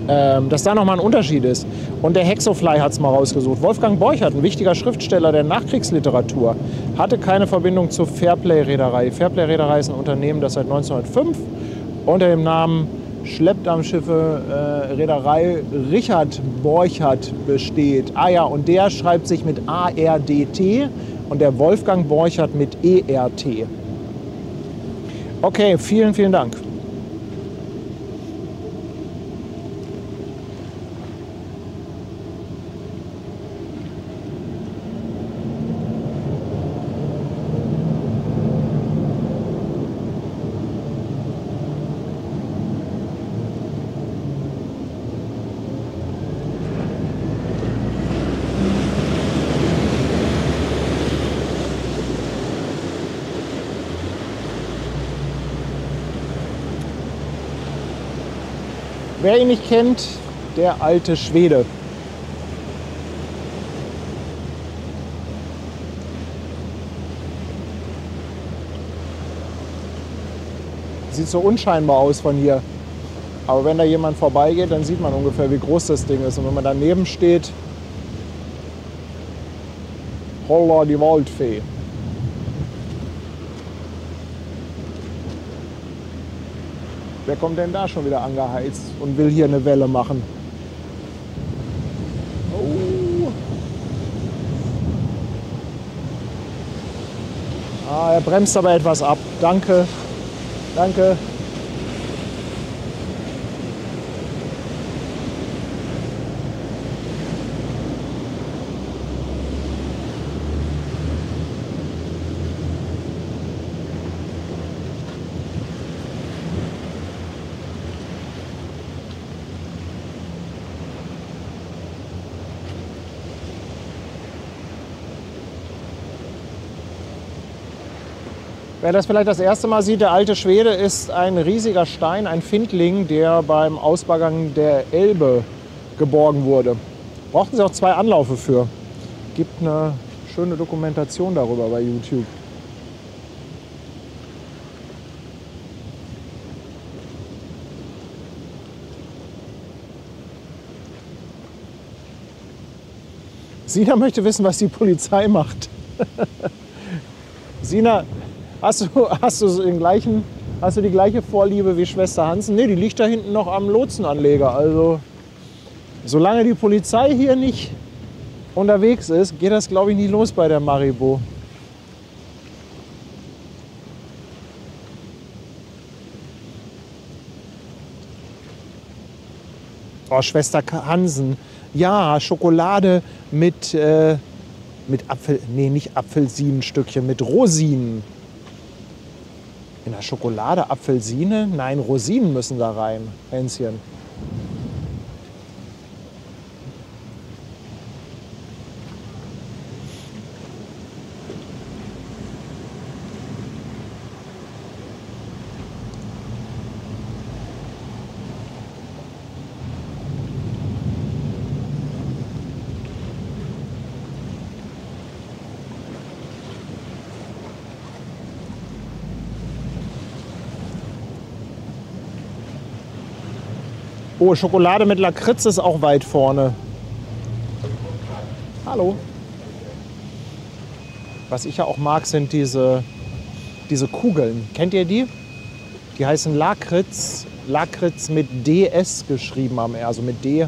ein Unterschied ist. Und der Hexofly hat es mal rausgesucht. Wolfgang Borchert, ein wichtiger Schriftsteller der Nachkriegsliteratur, hatte keine Verbindung zur Fairplay-Reederei. Die Fairplay-Reederei ist ein Unternehmen, das seit 1905 unter dem Namen Schleppdampfschiffe Reederei Richard Borchert besteht. Ah ja, und der schreibt sich mit A-R-D-T und der Wolfgang Borchert mit E-R-T. Okay, vielen, vielen Dank. Wer ihn nicht kennt, der alte Schwede. Sieht so unscheinbar aus von hier. Aber wenn da jemand vorbeigeht, dann sieht man ungefähr, wie groß das Ding ist. Und wenn man daneben steht, holla die Waldfee. Wer kommt denn da schon wieder angeheizt und will hier eine Welle machen? Oh. Er bremst aber etwas ab. Danke. Danke. Wer das vielleicht das erste Mal sieht, der alte Schwede ist ein riesiger Stein, ein Findling, der beim Ausbaggern der Elbe geborgen wurde. Brauchten sie auch 2 Anläufe für. Gibt eine schöne Dokumentation darüber bei YouTube. Sina möchte wissen, was die Polizei macht. Sina, hast du die gleiche Vorliebe wie Schwester Hansen? Nee, die liegt da hinten noch am Lotsenanleger. Also, solange die Polizei hier nicht unterwegs ist, geht das, glaube ich, nicht los bei der Maribo. Oh, Schwester Hansen. Ja, Schokolade mit nicht Apfelsinenstückchen, mit Rosinen. In der Schokolade Apfelsine? Nein, Rosinen müssen da rein, Hänschen. Oh, Schokolade mit Lakritz ist auch weit vorne. Hallo. Was ich ja auch mag, sind diese Kugeln. Kennt ihr die? Die heißen Lakritz. Lakritz mit DS geschrieben am R, also mit D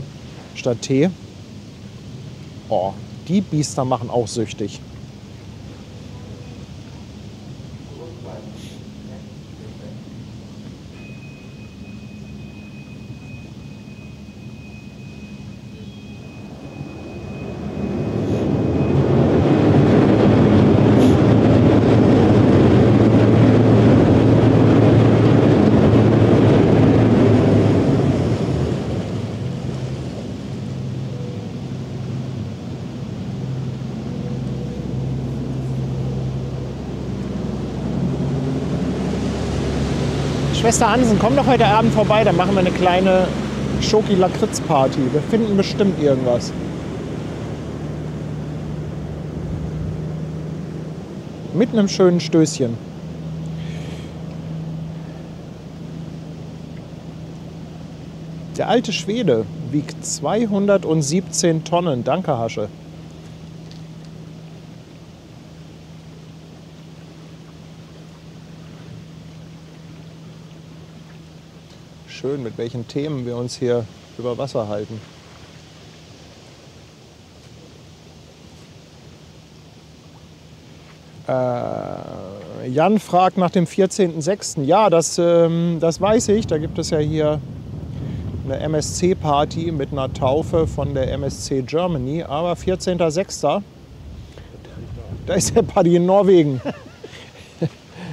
statt T. Oh, die Biester machen auch süchtig. Schwester Hansen, komm doch heute Abend vorbei, dann machen wir eine kleine Schoki-Lakritz-Party. Wir finden bestimmt irgendwas. Mit einem schönen Stößchen. Der alte Schwede wiegt 217 Tonnen. Danke, Hasche. Schön, mit welchen Themen wir uns hier über Wasser halten. Jan fragt nach dem 14.06. Ja, das weiß ich. Da gibt es ja hier eine MSC-Party mit einer Taufe von der MSC Germany. Aber 14.06. Da ist der Party in Norwegen.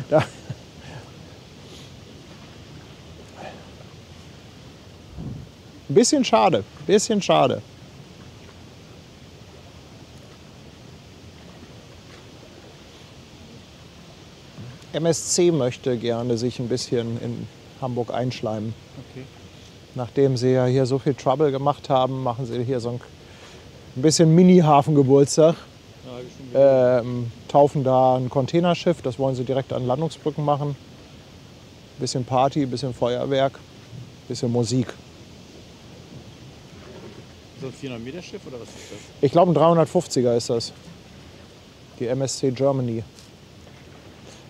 Da. Bisschen schade, bisschen schade. MSC möchte gerne sich ein bisschen in Hamburg einschleimen. Okay. Nachdem sie ja hier so viel Trouble gemacht haben, machen sie hier so ein bisschen Mini-Hafengeburtstag. Ja, taufen da ein Containerschiff, das wollen sie direkt an Landungsbrücken machen. Bisschen Party, bisschen Feuerwerk, bisschen Musik. So ein 400-Meter-Schiff oder was ist das? Ich glaube, ein 350er ist das. Die MSC Germany.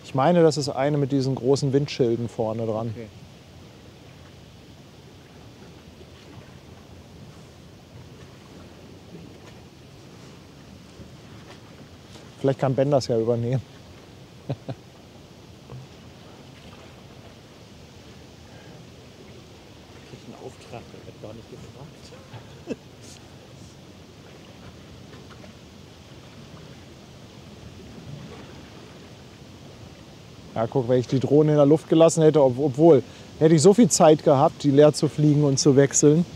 Ich meine, das ist eine mit diesen großen Windschilden vorne dran. Okay. Vielleicht kann Ben das ja übernehmen. Ich krieg einen Auftrag, der wird gar nicht gefragt. Ja, guck, wenn ich die Drohne in der Luft gelassen hätte, obwohl, hätte ich so viel Zeit gehabt, die leer zu fliegen und zu wechseln.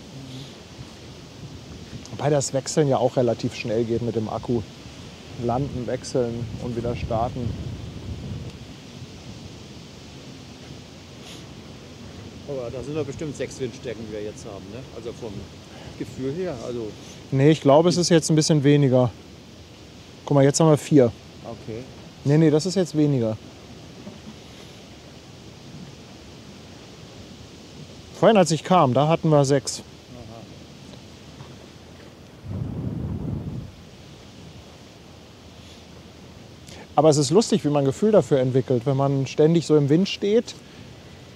Wobei das Wechseln ja auch relativ schnell geht mit dem Akku. Landen, wechseln und wieder starten. Aber da sind doch bestimmt 6 Windstärken, die wir jetzt haben, ne? Also vom Gefühl her, also... Nee, ich glaube, es ist jetzt ein bisschen weniger. Guck mal, jetzt haben wir 4. Okay. Nee, das ist jetzt weniger. Vorhin, als ich kam, da hatten wir 6. Aber es ist lustig, wie man ein Gefühl dafür entwickelt, wenn man ständig so im Wind steht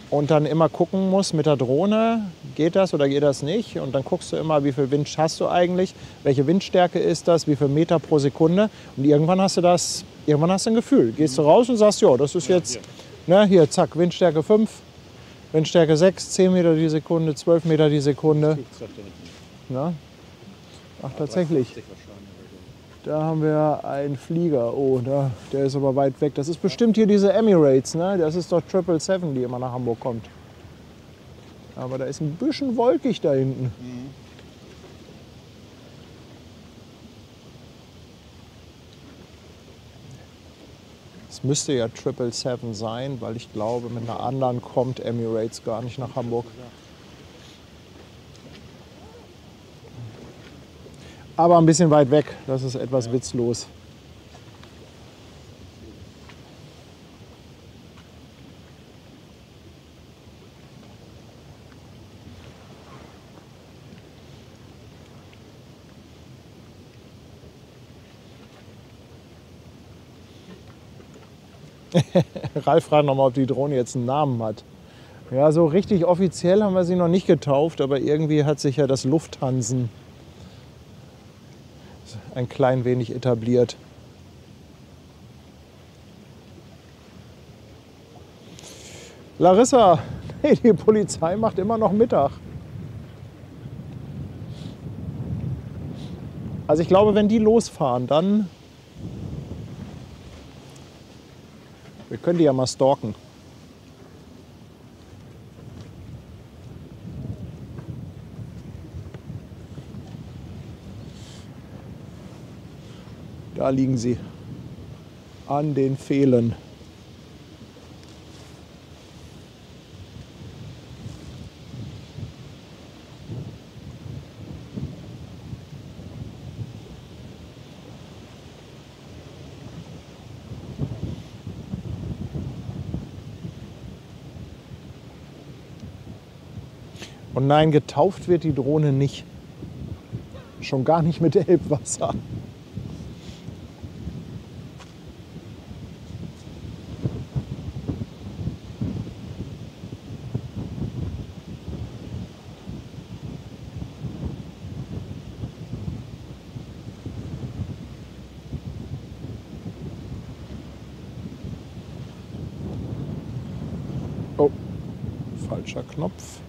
und dann immer gucken muss mit der Drohne, geht das oder geht das nicht? Und dann guckst du immer, wie viel Wind hast du eigentlich, welche Windstärke ist das, wie viel Meter pro Sekunde. Und irgendwann hast du ein Gefühl. Gehst du raus und sagst, ja, das ist jetzt, ne, hier, zack, Windstärke 5, Windstärke 6, 10 Meter die Sekunde, 12 Meter die Sekunde. Na? Ach, tatsächlich. Da haben wir einen Flieger. Oh, der ist aber weit weg. Das ist bestimmt hier diese Emirates, ne? Das ist doch 777, die immer nach Hamburg kommt. Aber da ist ein bisschen wolkig da hinten. Es müsste ja 777 sein, weil ich glaube, mit einer anderen kommt Emirates gar nicht nach Hamburg. Aber ein bisschen weit weg, das ist etwas witzlos. Ralf fragt nochmal, ob die Drohne jetzt einen Namen hat. Ja, so richtig offiziell haben wir sie noch nicht getauft, aber irgendwie hat sich ja das Lufthansen ein klein wenig etabliert. Larissa, hey, die Polizei macht immer noch Mittag. Also ich glaube, wenn die losfahren, dann... Wir können die ja mal stalken. Da liegen sie an den Pfählen. Und nein, getauft wird die Drohne nicht. Schon gar nicht mit Elbwasser. Oh, falscher Knopf.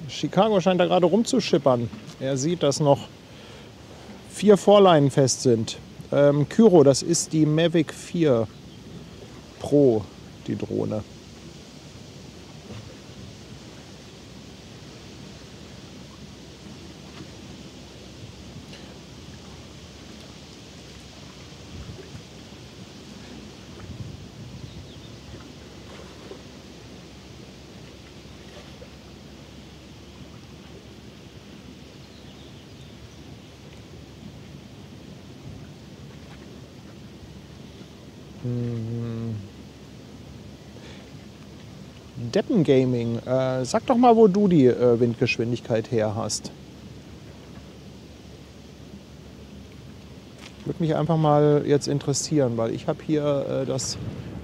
Chicago scheint da gerade rumzuschippern. Er sieht, dass noch 4 Vorleinen fest sind. Kyro, das ist die Mavic 4 Pro, die Drohne. Deppengaming, sag doch mal, wo du die Windgeschwindigkeit her hast. Würde mich einfach mal jetzt interessieren, weil ich habe hier das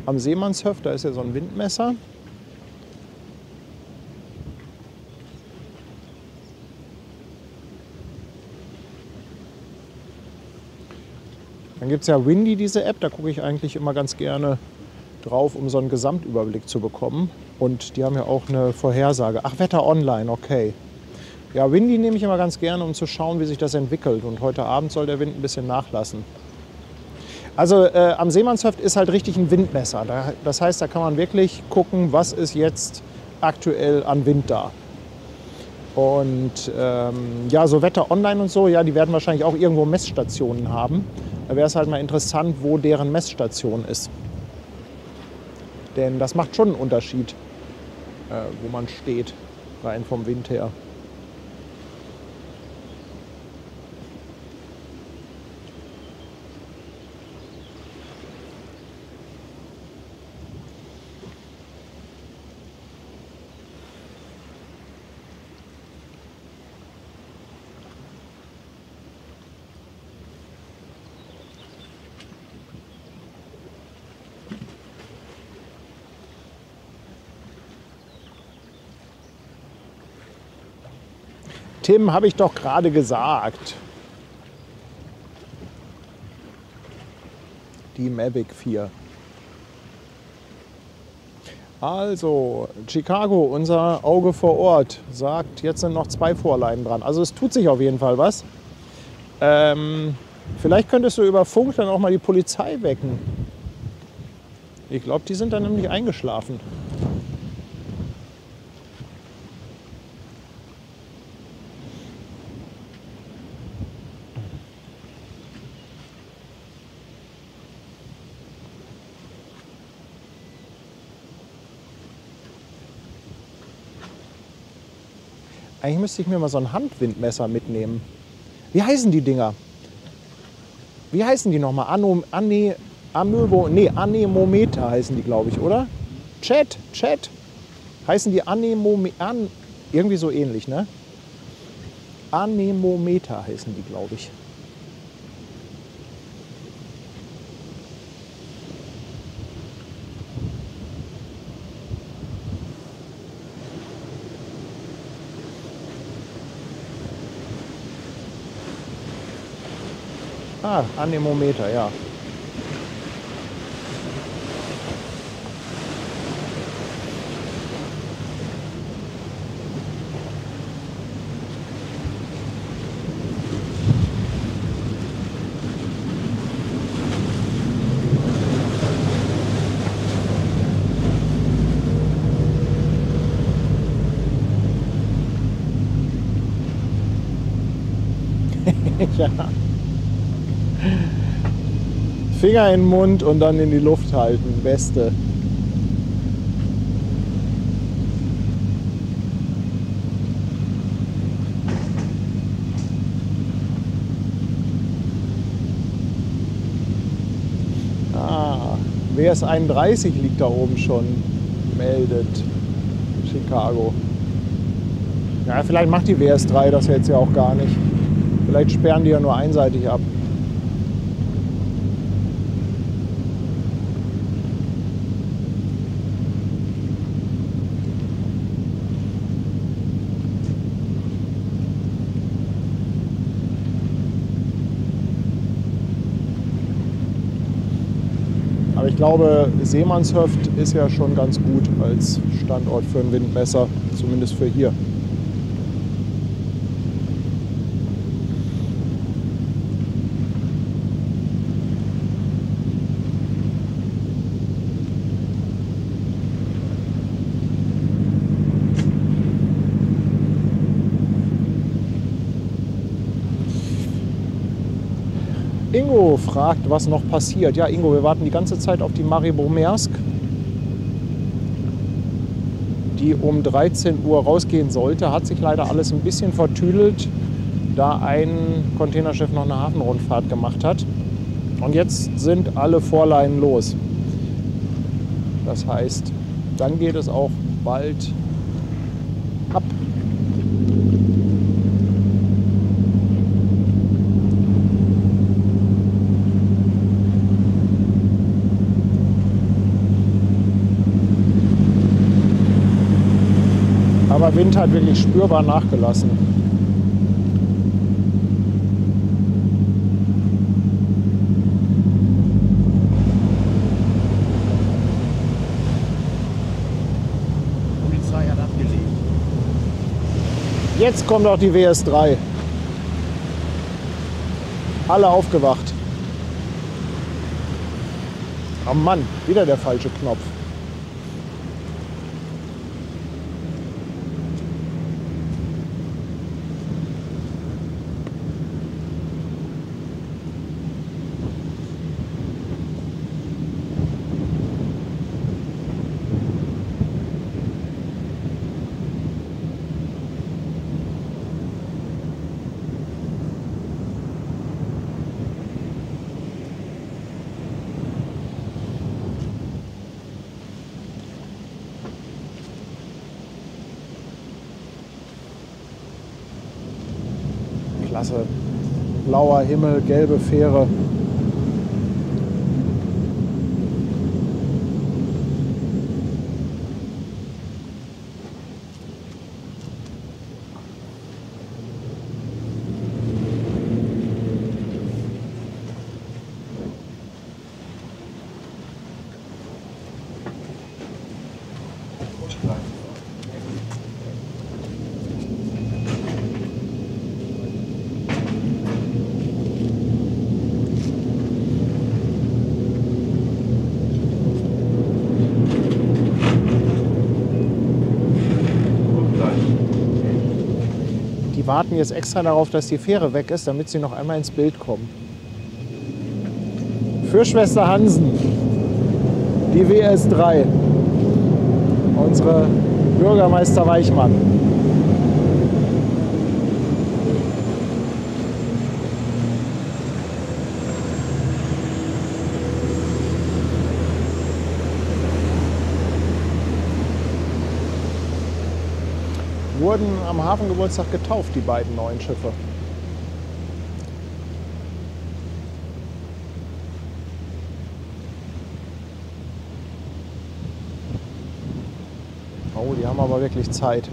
am Seemannshöft, da ist ja so ein Windmesser. Dann gibt es ja Windy, diese App, da gucke ich eigentlich immer ganz gerne drauf, um so einen Gesamtüberblick zu bekommen. Und die haben ja auch eine Vorhersage. Ach, Wetter Online, okay. Ja, Windy nehme ich immer ganz gerne, um zu schauen, wie sich das entwickelt. Und heute Abend soll der Wind ein bisschen nachlassen. Also am Seemannshöft ist halt richtig ein Windmesser. Das heißt, da kann man wirklich gucken, was ist jetzt aktuell an Wind da. Und ja, so Wetter Online und so, ja, die werden wahrscheinlich auch irgendwo Messstationen haben. Da wäre es halt mal interessant, wo deren Messstation ist. Denn das macht schon einen Unterschied, wo man steht, rein vom Wind her. Tim, habe ich doch gerade gesagt. Die Mavic 4. Also, Chicago, unser Auge vor Ort, sagt, jetzt sind noch 2 Vorleinen dran. Also es tut sich auf jeden Fall was. Vielleicht könntest du über Funk dann auch mal die Polizei wecken. Ich glaube, die sind dann nämlich eingeschlafen. Eigentlich müsste ich mir mal so ein Handwindmesser mitnehmen. Wie heißen die Dinger? Wie heißen die nochmal? Anemometer heißen die, glaube ich, oder? Chat. Heißen die Anemometer? Irgendwie so ähnlich, ne? Anemometer heißen die, glaube ich. Ah, Anemometer, ja. Ja. Finger in den Mund und dann in die Luft halten. Beste. Ah, WS 31 liegt da oben schon. Meldet Chicago. Ja, vielleicht macht die WS 3 das jetzt ja auch gar nicht. Vielleicht sperren die ja nur einseitig ab. Aber ich glaube, Seemannshöft ist ja schon ganz gut als Standort für ein Windmesser, zumindest für hier. Ingo fragt, was noch passiert. Ja, Ingo, wir warten die ganze Zeit auf die Maribomersk, die um 13 Uhr rausgehen sollte. Hat sich leider alles ein bisschen vertüdelt, da ein Containerschiff noch eine Hafenrundfahrt gemacht hat. Und jetzt sind alle Vorleinen los. Das heißt, dann geht es auch bald ab. Aber Wind hat wirklich spürbar nachgelassen. Die Polizei hat abgelegt. Jetzt kommt auch die WS 3. Alle aufgewacht. Oh Mann, wieder der falsche Knopf. Klasse. Blauer Himmel, gelbe Fähre. Die warten jetzt extra darauf, dass die Fähre weg ist, damit sie noch einmal ins Bild kommen. Für Schwester Hansen, die WS 3, unsere Bürgermeister Weichmann. wurden am Hafengeburtstag getauft, die beiden neuen Schiffe. Oh, die haben aber wirklich Zeit.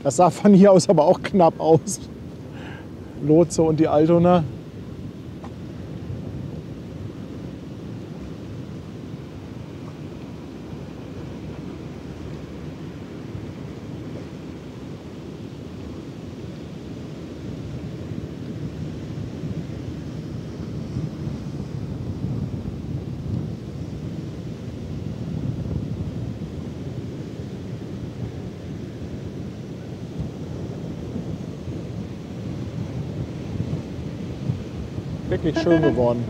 Das sah von hier aus aber auch knapp aus. Lotse und die Altona. Wirklich schön geworden.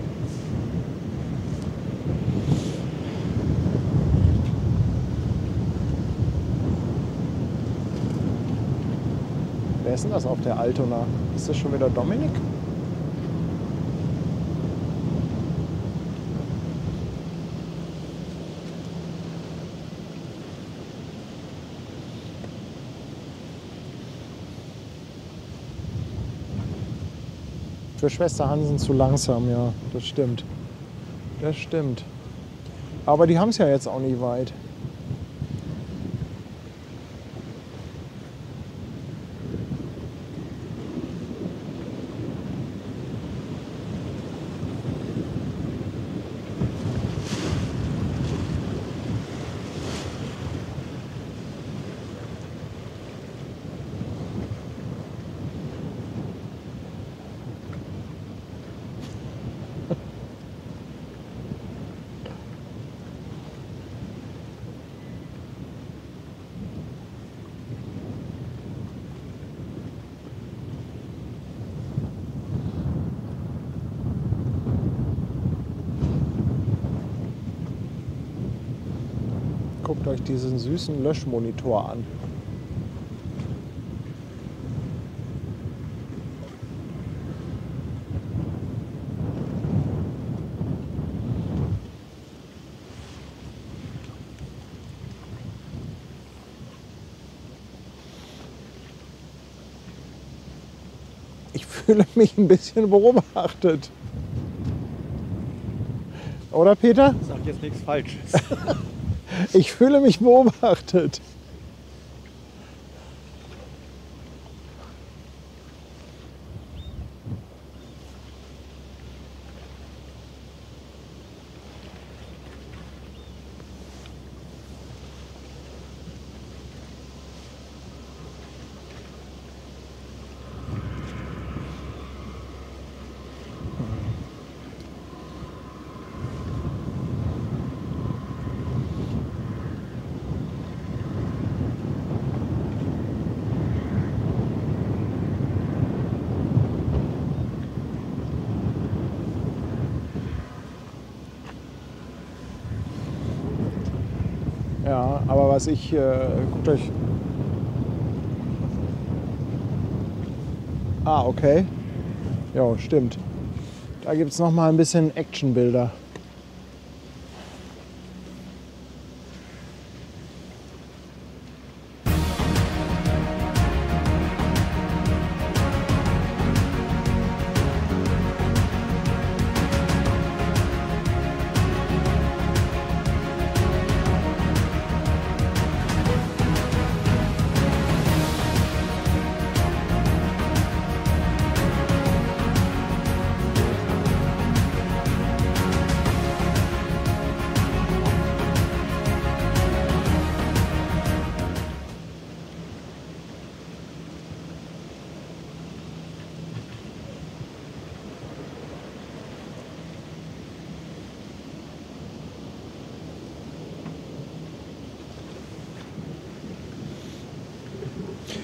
Wer ist denn das auf der Altona? Ist das schon wieder Dominik? Für Schwester Hansen zu langsam, ja, das stimmt. Das stimmt. Aber die haben es ja jetzt auch nicht weit. Guckt euch diesen süßen Löschmonitor an. Ich fühle mich ein bisschen beobachtet. Oder Peter? Sag jetzt nichts Falsches. Ich fühle mich beobachtet. Ja, aber was ich, guckt euch. Ah, okay. Ja, stimmt. Da gibt es noch mal ein bisschen Actionbilder.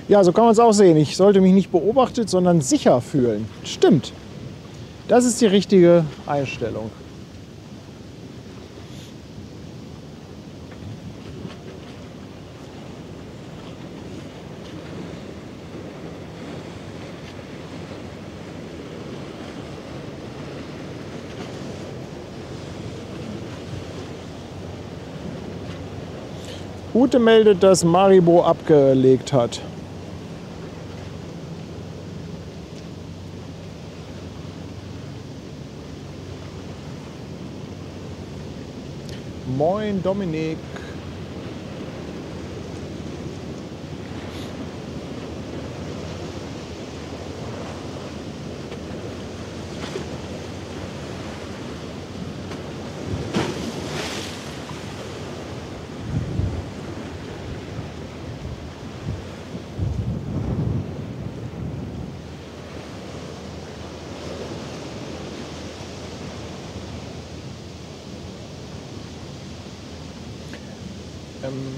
Ja, so kann man es auch sehen. Ich sollte mich nicht beobachtet, sondern sicher fühlen. Stimmt. Das ist die richtige Einstellung. Ute meldet, dass Maribo abgelegt hat. Moin Dominik.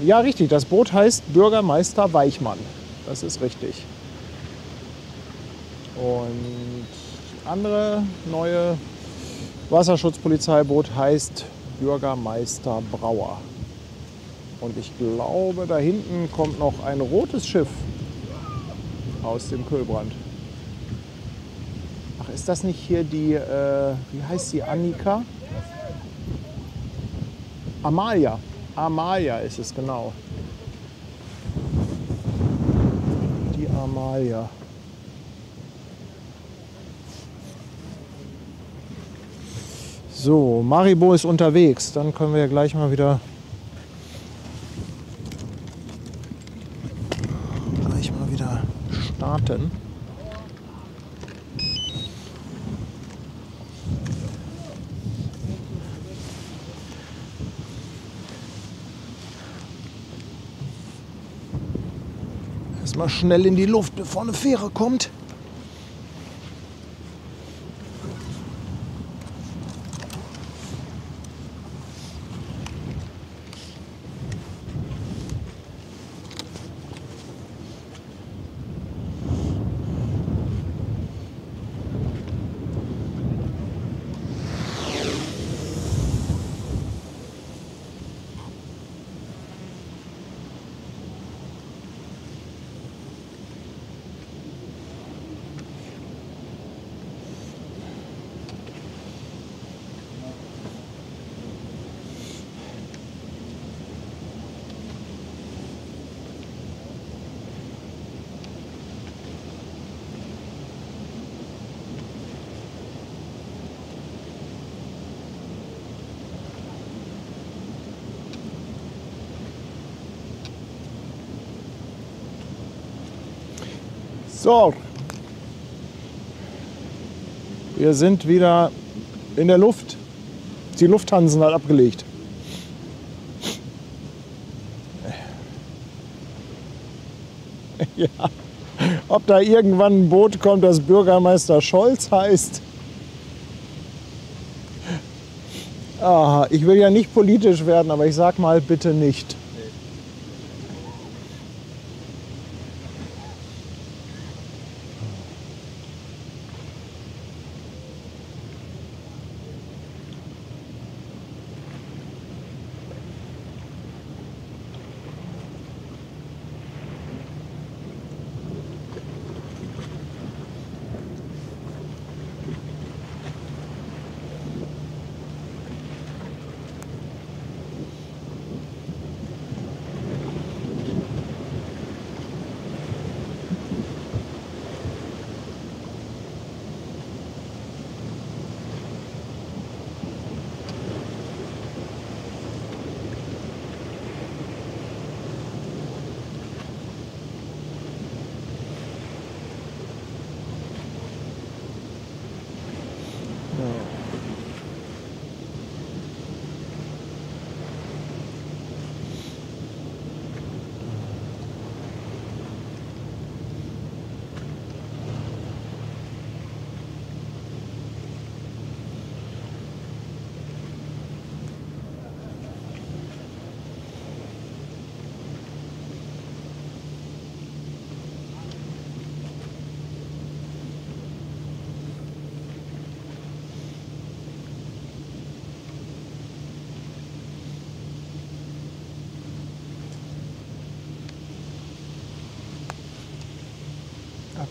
Ja, richtig. Das Boot heißt Bürgermeister Weichmann. Das ist richtig. Und das andere neue Wasserschutzpolizeiboot heißt Bürgermeister Brauer. Und ich glaube, da hinten kommt noch ein rotes Schiff aus dem Kühlbrand. Ach, ist das nicht hier die, wie heißt sie, Annika? Amalia. Amalia ist es, genau. Die Amalia. So, Maribo ist unterwegs. Dann können wir ja gleich mal wieder starten. Erstmal schnell in die Luft, bevor eine Fähre kommt. So, wir sind wieder in der Luft. Die Lufthansa hat abgelegt. Ja, ob da irgendwann ein Boot kommt, das Bürgermeister Scholz heißt. Ah, ich will ja nicht politisch werden, aber ich sag mal bitte nicht.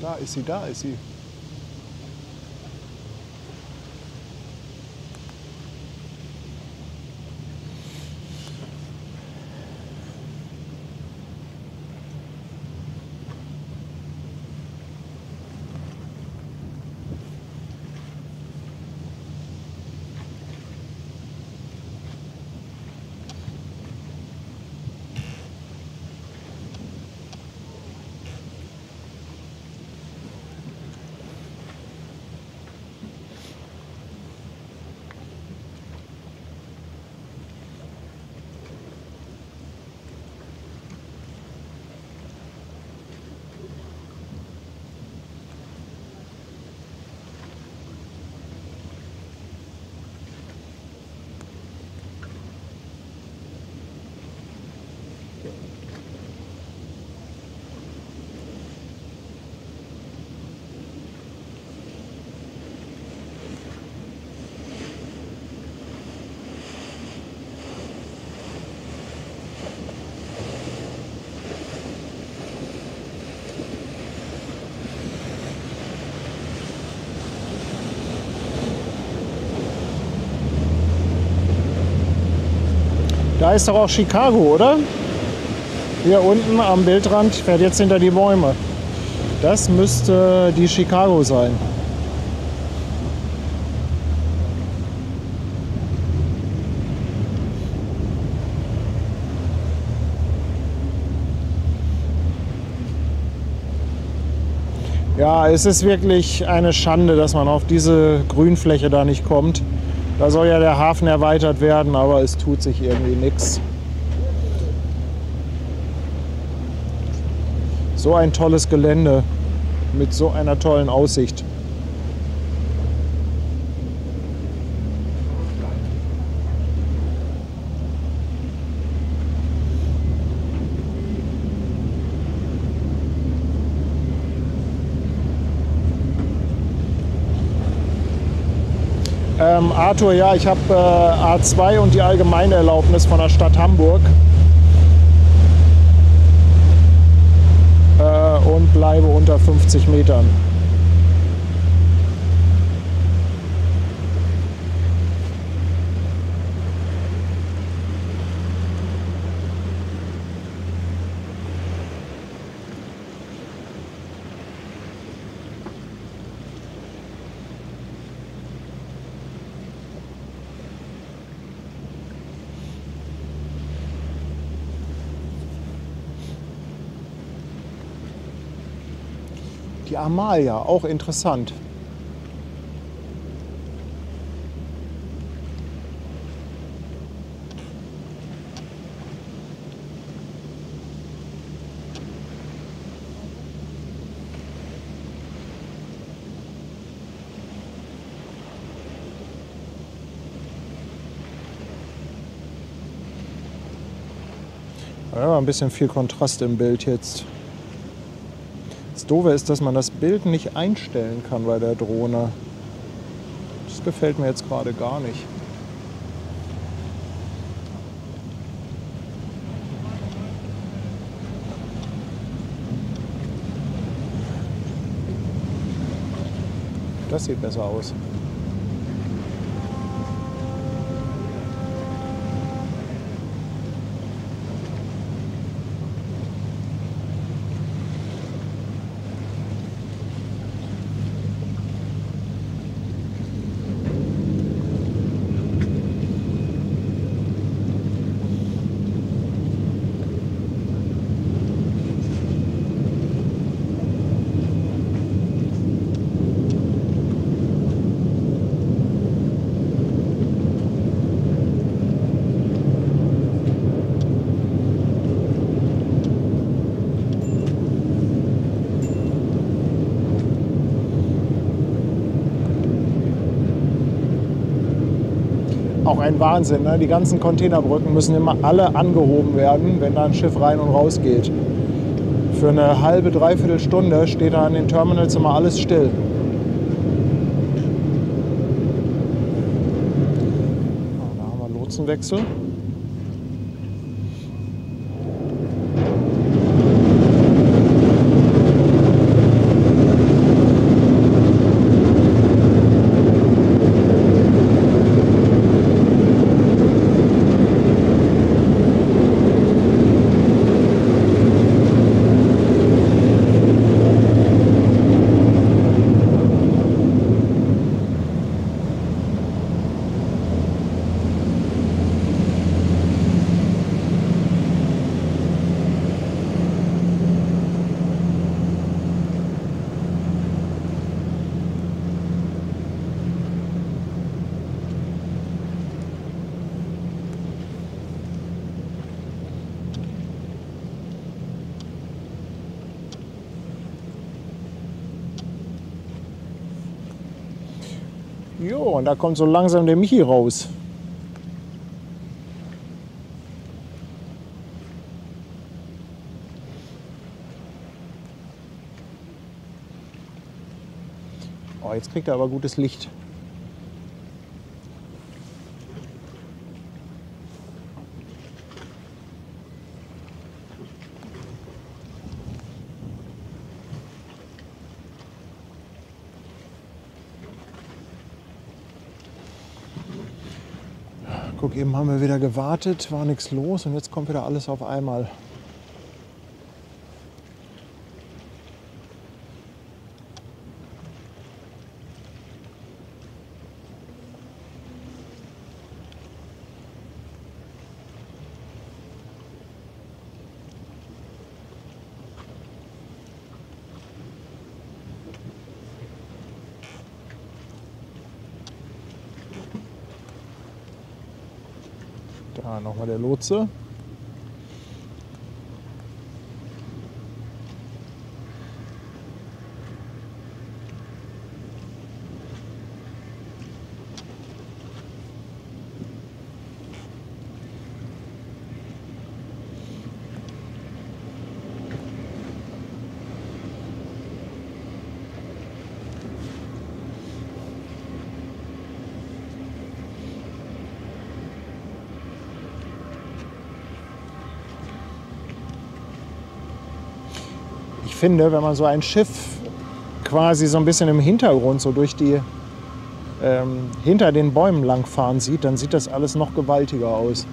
da ist sie, da ist sie. Da ist doch auch Chicago, oder? Hier unten am Bildrand fährt jetzt hinter die Bäume. Das müsste die Chicago sein. Ja, es ist wirklich eine Schande, dass man auf diese Grünfläche da nicht kommt. Da soll ja der Hafen erweitert werden, aber es tut sich irgendwie nichts. So ein tolles Gelände mit so einer tollen Aussicht. Arthur, ja, ich habe A2 und die Allgemeinerlaubnis von der Stadt Hamburg und bleibe unter 50 Metern. Die Amalia, auch interessant. Ja, ein bisschen viel Kontrast im Bild jetzt. Das Doofe ist, dass man das Bild nicht einstellen kann bei der Drohne. Das gefällt mir jetzt gerade gar nicht. Das sieht besser aus. Auch ein Wahnsinn, ne? Die ganzen Containerbrücken müssen immer alle angehoben werden, wenn da ein Schiff rein und raus geht. Für eine halbe, dreiviertel Stunde steht da an den Terminals immer alles still. Da haben wir Lotsenwechsel. Jo, und da kommt so langsam der Michi raus. Oh, jetzt kriegt er aber gutes Licht. Guck, eben haben wir wieder gewartet, war nichts los und jetzt kommt wieder alles auf einmal. Da nochmal der Lotse. Ich finde, wenn man so ein Schiff quasi so ein bisschen im Hintergrund, so durch die hinter den Bäumen langfahren sieht, dann sieht das alles noch gewaltiger aus.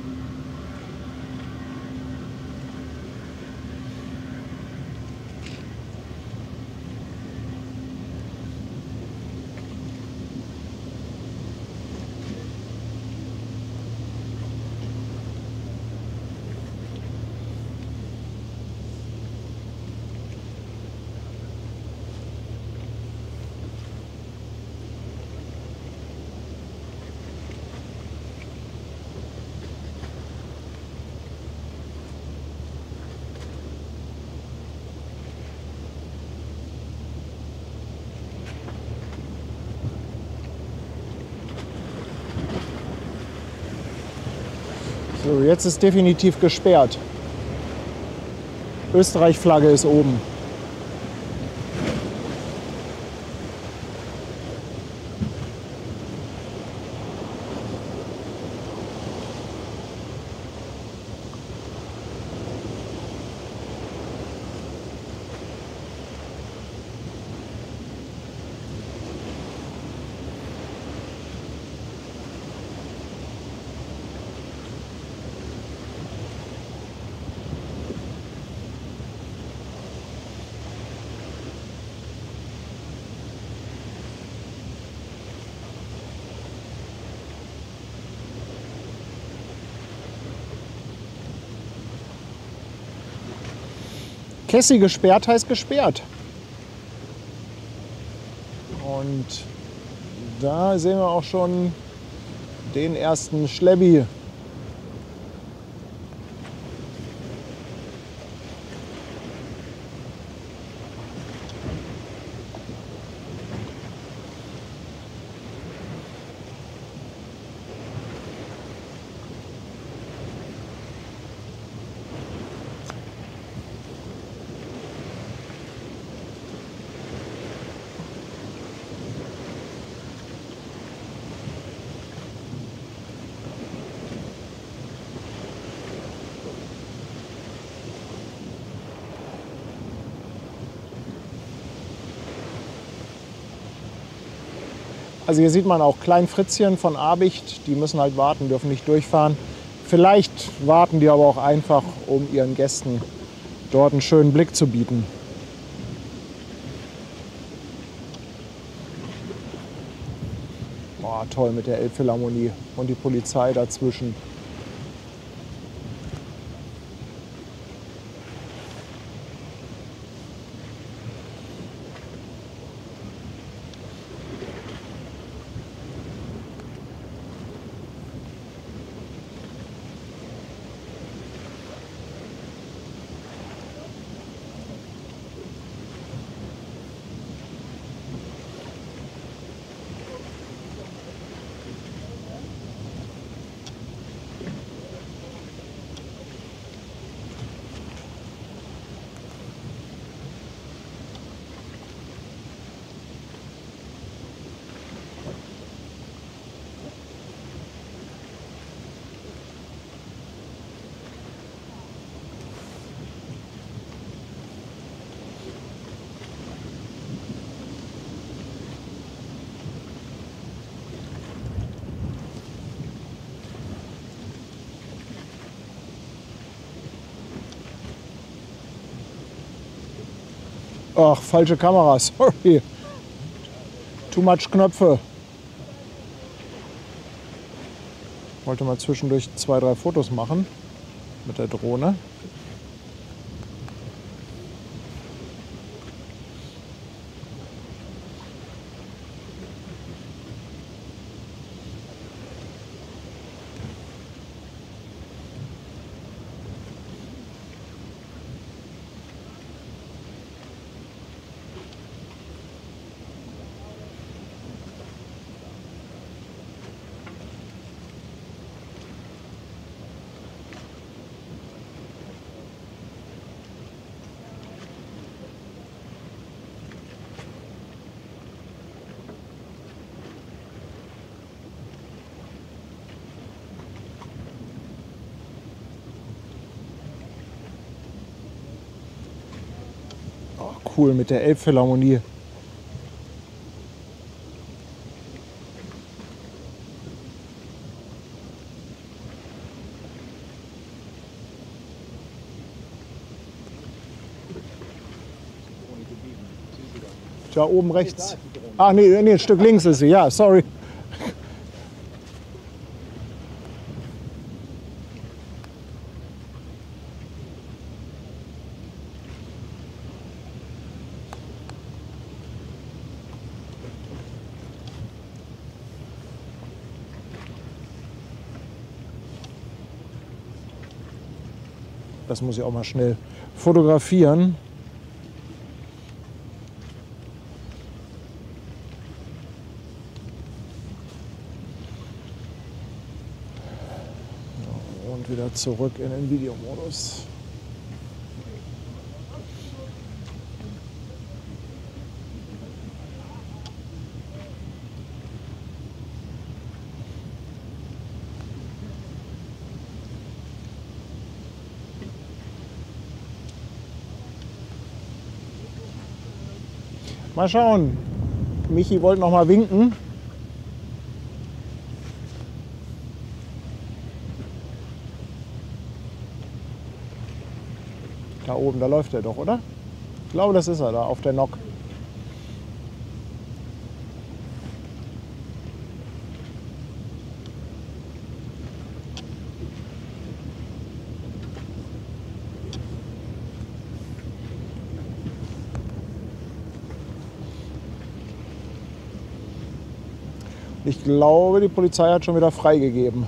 So, jetzt ist definitiv gesperrt. Österreich-Flagge ist oben. Kessi gesperrt heißt gesperrt. Und da sehen wir auch schon den ersten Schleppi. Also hier sieht man auch Klein Fritzchen von Abicht, die müssen halt warten, dürfen nicht durchfahren. Vielleicht warten die aber auch einfach, um ihren Gästen dort einen schönen Blick zu bieten. Boah, toll mit der Elbphilharmonie und die Polizei dazwischen. Ach, falsche Kamera, sorry. Too much Knöpfe. Wollte mal zwischendurch 2, 3 Fotos machen mit der Drohne. Cool mit der Elbphilharmonie. Da oben rechts. Ach nee, ein Stück links ist sie. Ja, sorry. Das muss ich auch mal schnell fotografieren. Und wieder zurück in den Videomodus. Mal schauen. Michi wollte noch mal winken. Da oben, da läuft er doch, oder? Ich glaube, das ist er da auf der Nock. Ich glaube, die Polizei hat schon wieder freigegeben.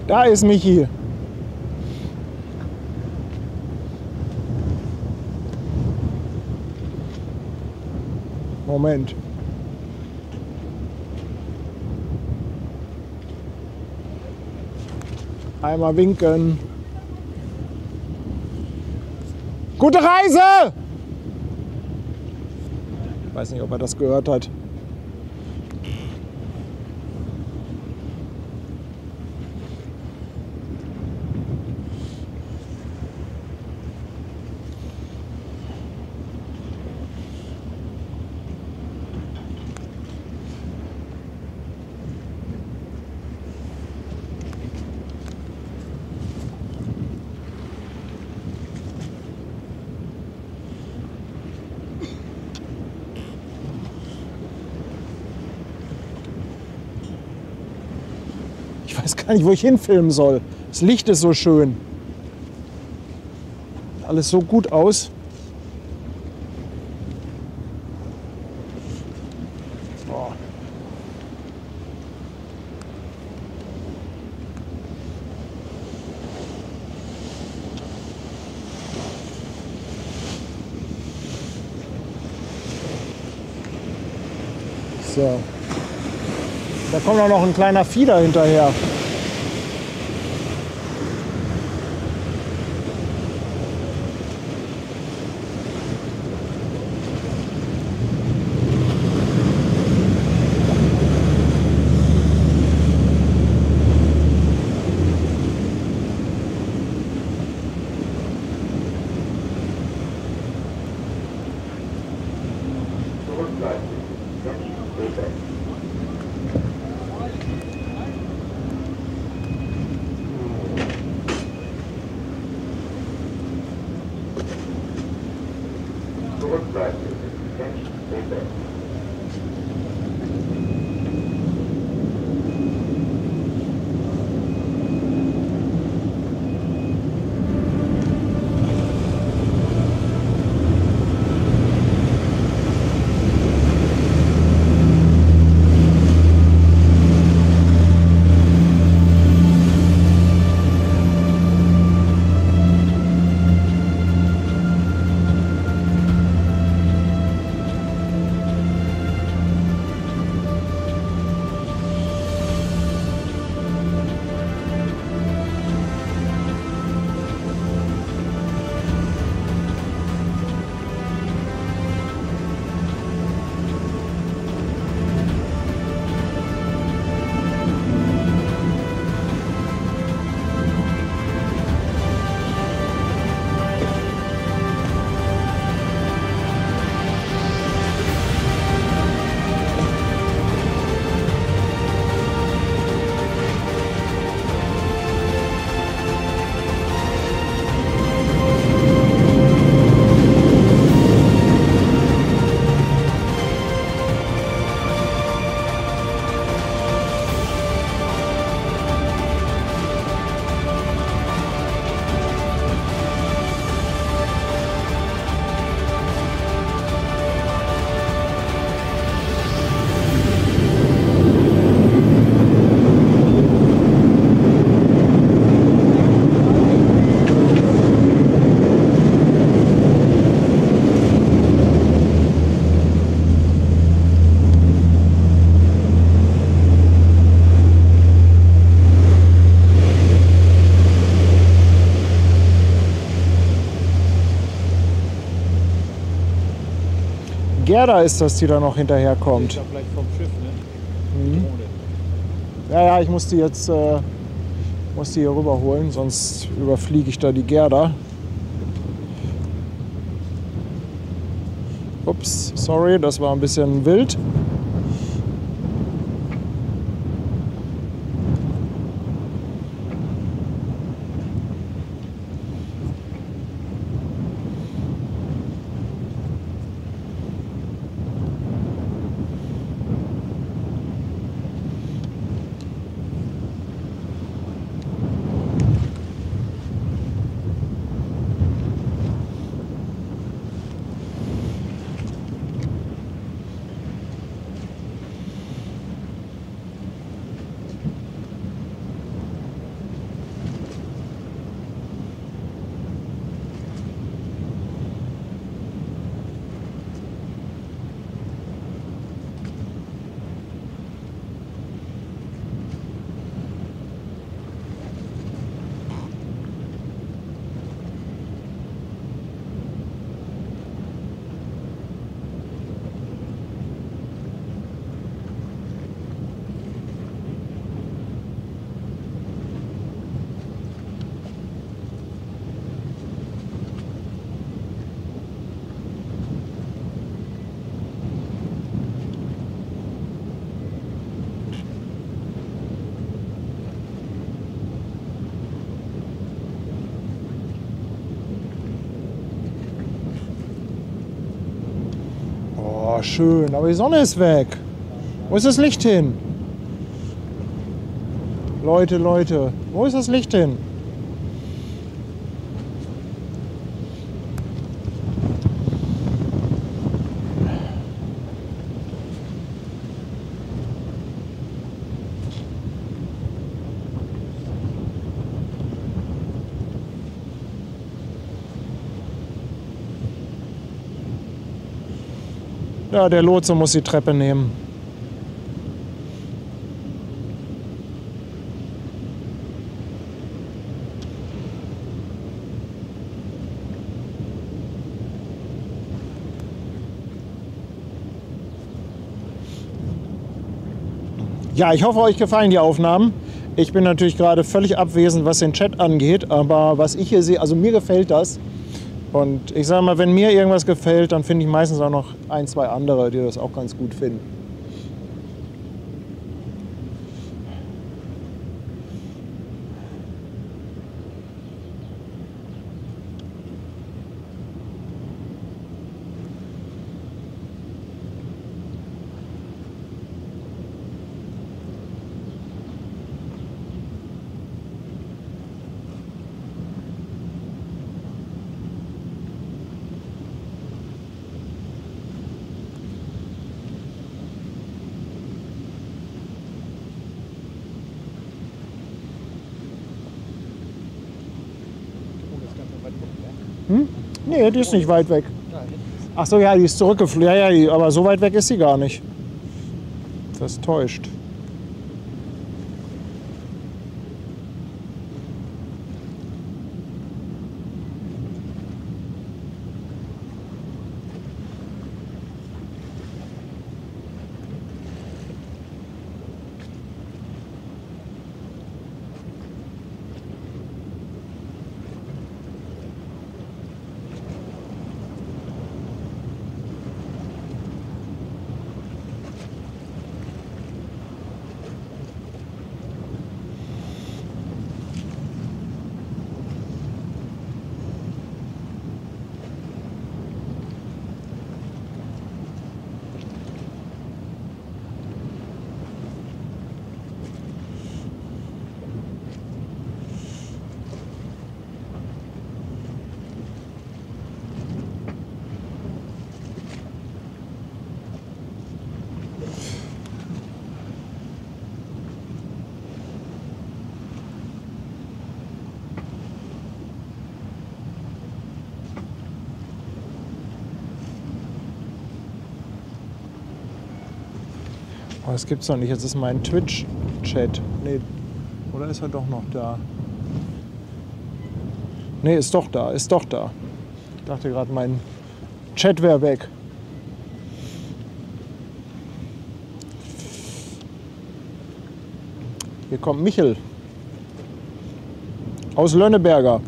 Da ist Michi. Moment. Einmal winken. Gute Reise! Ich weiß nicht, ob er das gehört hat. Ich weiß gar nicht, wo ich hinfilmen soll. Das Licht ist so schön. Alles so gut aus. Oh. So. Da kommt auch noch ein kleiner Fieder hinterher. Gerda ist das, die da noch hinterherkommt. Ist ja vielleicht vom Schiff, ne? Mhm. Ja, ja, ich muss die jetzt hier rüberholen, sonst überfliege ich da die Gerda. Ups, sorry, das war ein bisschen wild. Ja, schön, aber die Sonne ist weg. Wo ist das Licht hin? Leute, Leute, wo ist das Licht hin? Ja, der Lotse muss die Treppe nehmen. Ja, ich hoffe, euch gefallen die Aufnahmen. Ich bin natürlich gerade völlig abwesend, was den Chat angeht, aber was ich hier sehe, also mir gefällt das. Und ich sage mal, wenn mir irgendwas gefällt, dann finde ich meistens auch noch ein, zwei andere, die das auch ganz gut finden. Nee, die ist nicht weit weg. Ach so, ja, die ist zurückgeflogen. Ja, ja, aber so weit weg ist sie gar nicht. Das täuscht. Oh, das gibt's doch nicht. Jetzt ist mein Twitch-Chat. Nee, oder ist er doch noch da? Nee, ist doch da, ist doch da. Ich dachte gerade, mein Chat wäre weg. Hier kommt Michel aus Lönneberger.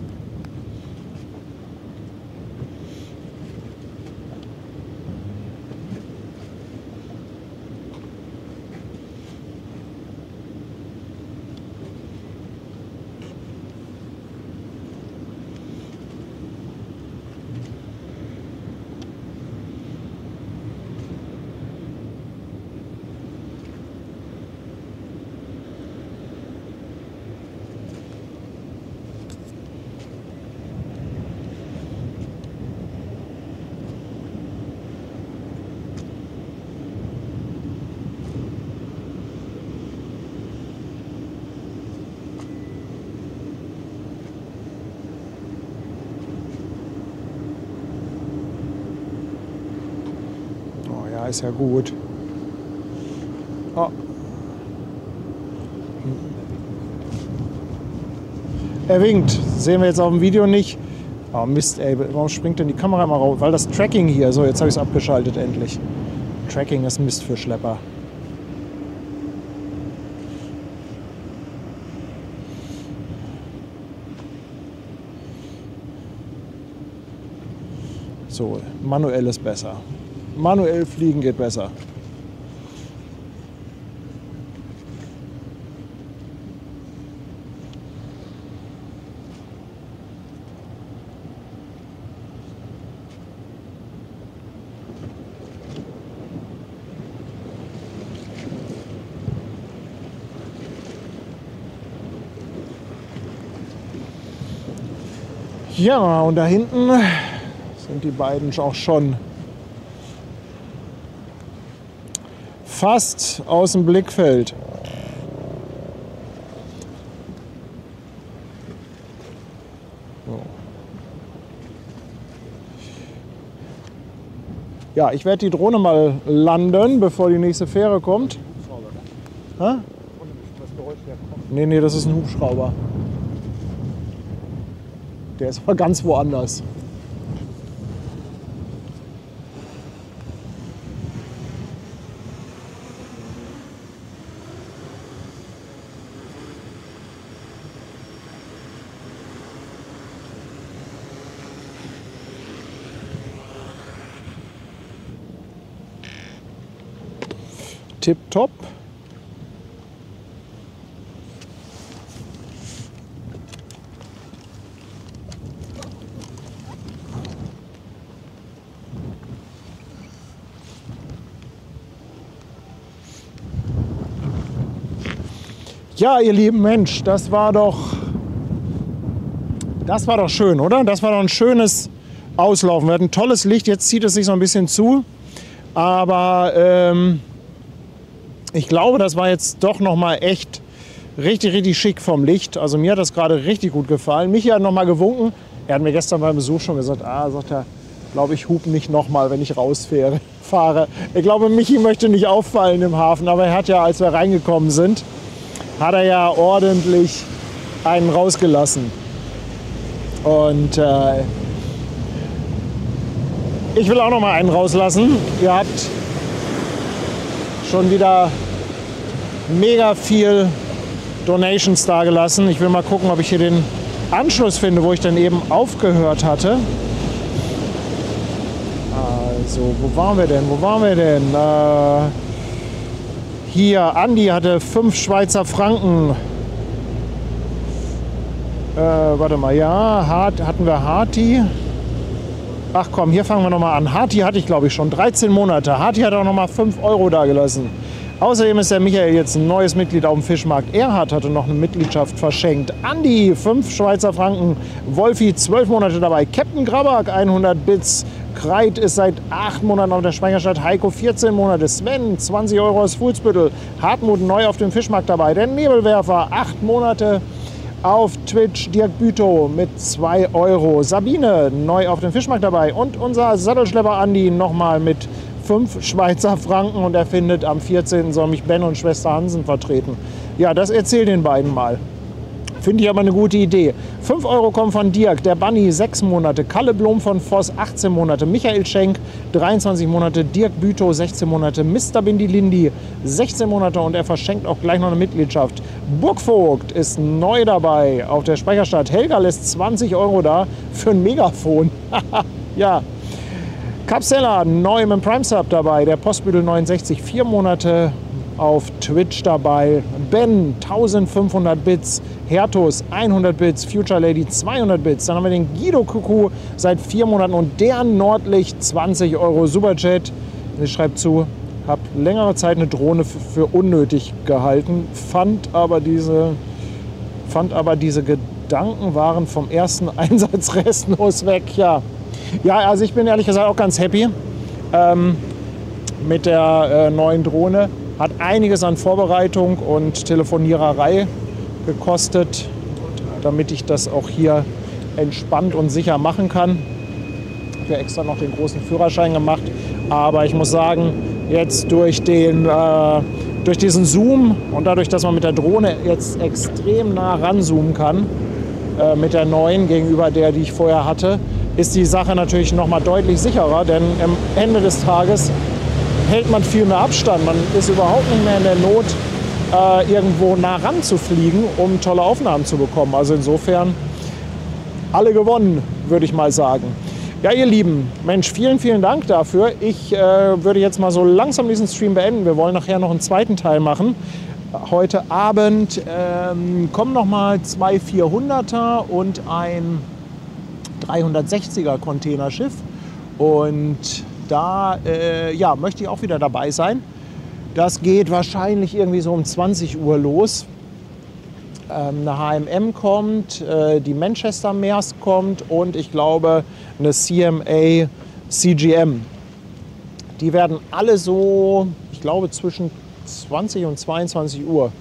Ist ja gut. Oh. Er winkt. Sehen wir jetzt auf dem Video nicht. Oh Mist, ey. Warum springt denn die Kamera immer raus? Weil das Tracking hier. So, jetzt habe ich es abgeschaltet endlich. Tracking ist Mist für Schlepper. So, manuell ist besser. Manuell fliegen geht besser. Ja, und da hinten sind die beiden auch schon fast aus dem Blickfeld. So. Ja, ich werde die Drohne mal landen, bevor die nächste Fähre kommt. Hä? Nee, das ist ein Hubschrauber. Der ist aber ganz woanders. Tipptopp. Ja, ihr lieben Mensch, das war doch schön, oder? Das war doch ein schönes Auslaufen. Wir hatten tolles Licht, jetzt zieht es sich so ein bisschen zu. Aber ich glaube, das war jetzt doch noch mal echt richtig schick vom Licht. Also mir hat das gerade richtig gut gefallen. Michi hat noch mal gewunken. Er hat mir gestern beim Besuch schon gesagt, sagt er, glaube ich, hupe nicht noch mal, wenn ich rausfahre. Ich glaube, Michi möchte nicht auffallen im Hafen, aber er hat ja, als wir reingekommen sind, hat er ja ordentlich einen rausgelassen. Und ich will auch noch mal einen rauslassen. Ihr habt schon wieder mega viel Donations da gelassen. Ich will mal gucken, ob ich hier den Anschluss finde, wo ich dann eben aufgehört hatte. Also, wo waren wir denn? Hier, Andi hatte 5 Schweizer Franken. Warte mal, ja, hatten wir Harti. Ach komm, hier fangen wir nochmal an. Harti hatte ich, glaube ich, schon 13 Monate. Harti hat auch nochmal 5 Euro da gelassen. Außerdem ist der Michael jetzt ein neues Mitglied auf dem Fischmarkt. Erhard hatte noch eine Mitgliedschaft verschenkt. Andi, 5 Schweizer Franken. Wolfi, 12 Monate dabei. Captain Grabak, 100 Bits. Kreit ist seit 8 Monaten auf der Speicherstadt. Heiko, 14 Monate. Sven, 20 Euro aus Fuhlsbüttel. Hartmut, neu auf dem Fischmarkt dabei. Der Nebelwerfer, 8 Monate auf Twitch. Dirk Bütow mit 2 Euro. Sabine, neu auf dem Fischmarkt dabei. Und unser Sattelschlepper Andi nochmal mit 5 Schweizer Franken. Und er findet, am 14. soll mich Ben und Schwester Hansen vertreten. Ja, das erzähl den beiden mal. Finde ich aber eine gute Idee. 5 Euro kommen von Dirk, der Bunny 6 Monate, Kalle Blom von Voss 18 Monate, Michael Schenk 23 Monate, Dirk Bütow 16 Monate, Mr. Bindi Lindi 16 Monate und er verschenkt auch gleich noch eine Mitgliedschaft. Burgvogt ist neu dabei auf der Speicherstadt. Helga lässt 20 Euro da für ein Megafon. Ja. Capsella neu mit dem Prime Sub dabei, der Postbüttel 69 4 Monate auf Twitch dabei. Ben 1500 Bits, Hertus 100 Bits, Future Lady 200 Bits. Dann haben wir den Guido Kuku seit 4 Monaten und der Nordlicht 20 Euro Superchat. Ich schreibe zu, habe längere Zeit eine Drohne für unnötig gehalten, fand aber diese Gedanken waren vom ersten Einsatz restlos weg. Ja, also ich bin ehrlich gesagt auch ganz happy mit der neuen Drohne. Hat einiges an Vorbereitung und Telefoniererei gekostet, damit ich das auch hier entspannt und sicher machen kann. Ich habe ja extra noch den großen Führerschein gemacht, aber ich muss sagen, jetzt durch diesen Zoom und dadurch, dass man mit der Drohne jetzt extrem nah ranzoomen kann, mit der neuen gegenüber der, die ich vorher hatte, ist die Sache natürlich noch mal deutlich sicherer, denn am Ende des Tages hält man viel mehr Abstand. Man ist überhaupt nicht mehr in der Not, irgendwo nah ran zu fliegen, um tolle Aufnahmen zu bekommen. Also insofern alle gewonnen, würde ich mal sagen. Ja, ihr Lieben, Mensch, vielen Dank dafür. Ich würde jetzt mal so langsam diesen Stream beenden. Wir wollen nachher noch einen zweiten Teil machen. Heute Abend kommen noch mal 2 400er und ein 360er Containerschiff. Und da möchte ich auch wieder dabei sein. Das geht wahrscheinlich irgendwie so um 20 Uhr los. eine H&M kommt, die Manchester Maersk kommt und ich glaube eine CMA CGM. Die werden alle so, ich glaube, zwischen 20 und 22 Uhr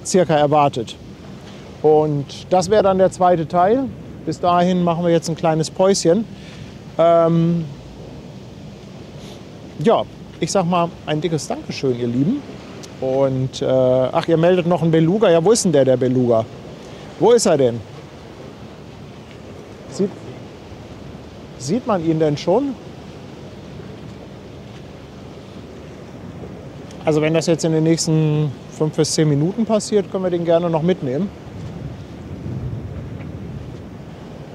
circa erwartet. Und das wäre dann der zweite Teil. Bis dahin machen wir jetzt ein kleines Päuschen. Ja, ich sag mal ein dickes Dankeschön, ihr Lieben. Und ach, ihr meldet noch einen Beluga. Ja, wo ist denn der Beluga? Wo ist er denn? Sieht man ihn denn schon? Also wenn das jetzt in den nächsten 5 bis 10 Minuten passiert, können wir den gerne noch mitnehmen.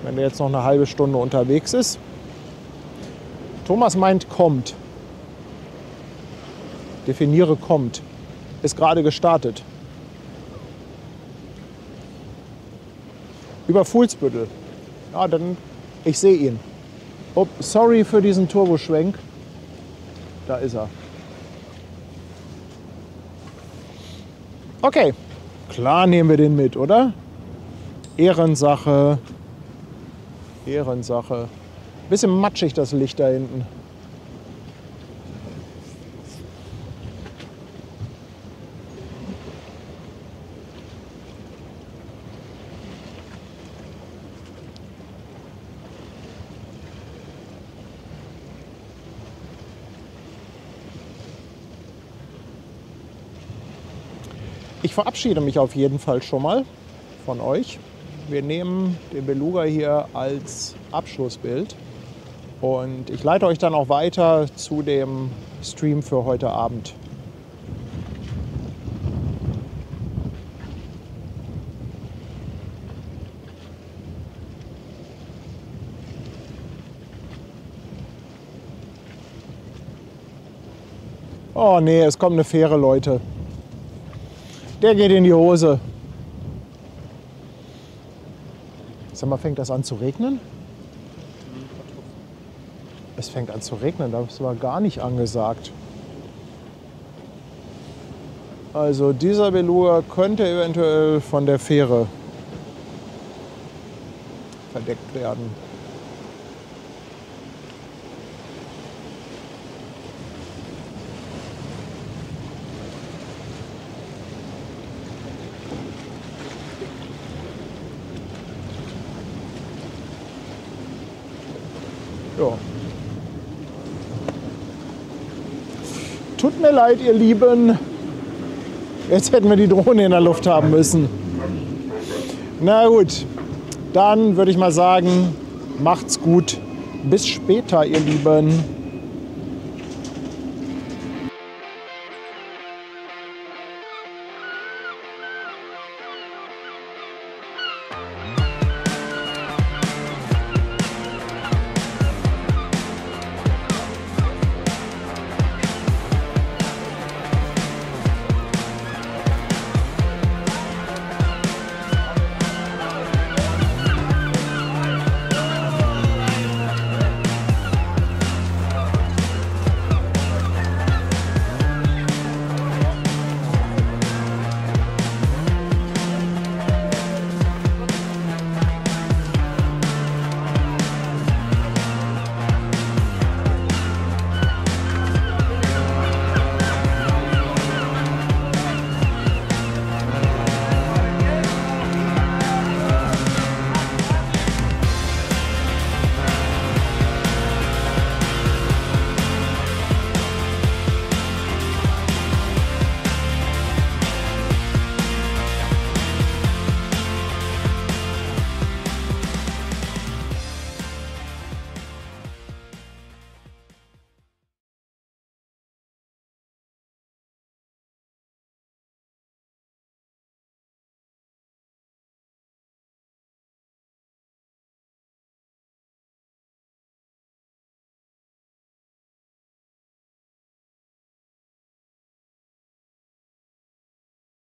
Wenn der jetzt noch eine halbe Stunde unterwegs ist. Thomas meint, kommt. Definiere kommt. Ist gerade gestartet. Über Fuhlsbüttel. Ja, dann, ich sehe ihn. Oh, sorry für diesen Turboschwenk. Da ist er. Okay, klar nehmen wir den mit, oder? Ehrensache. Ehrensache. Bisschen matschig das Licht da hinten. Ich verabschiede mich auf jeden Fall schon mal von euch. Wir nehmen den Beluga hier als Abschlussbild und ich leite euch dann auch weiter zu dem Stream für heute Abend. Oh nee, es kommt eine Fähre, Leute. Der geht in die Hose. Sag mal, fängt das an zu regnen? Es fängt an zu regnen, das war gar nicht angesagt. Also dieser Beluga könnte eventuell von der Fähre verdeckt werden. Ja. Tut mir leid, ihr Lieben. Jetzt hätten wir die Drohne in der Luft haben müssen. Na gut, dann würde ich mal sagen, macht's gut. Bis später, ihr Lieben.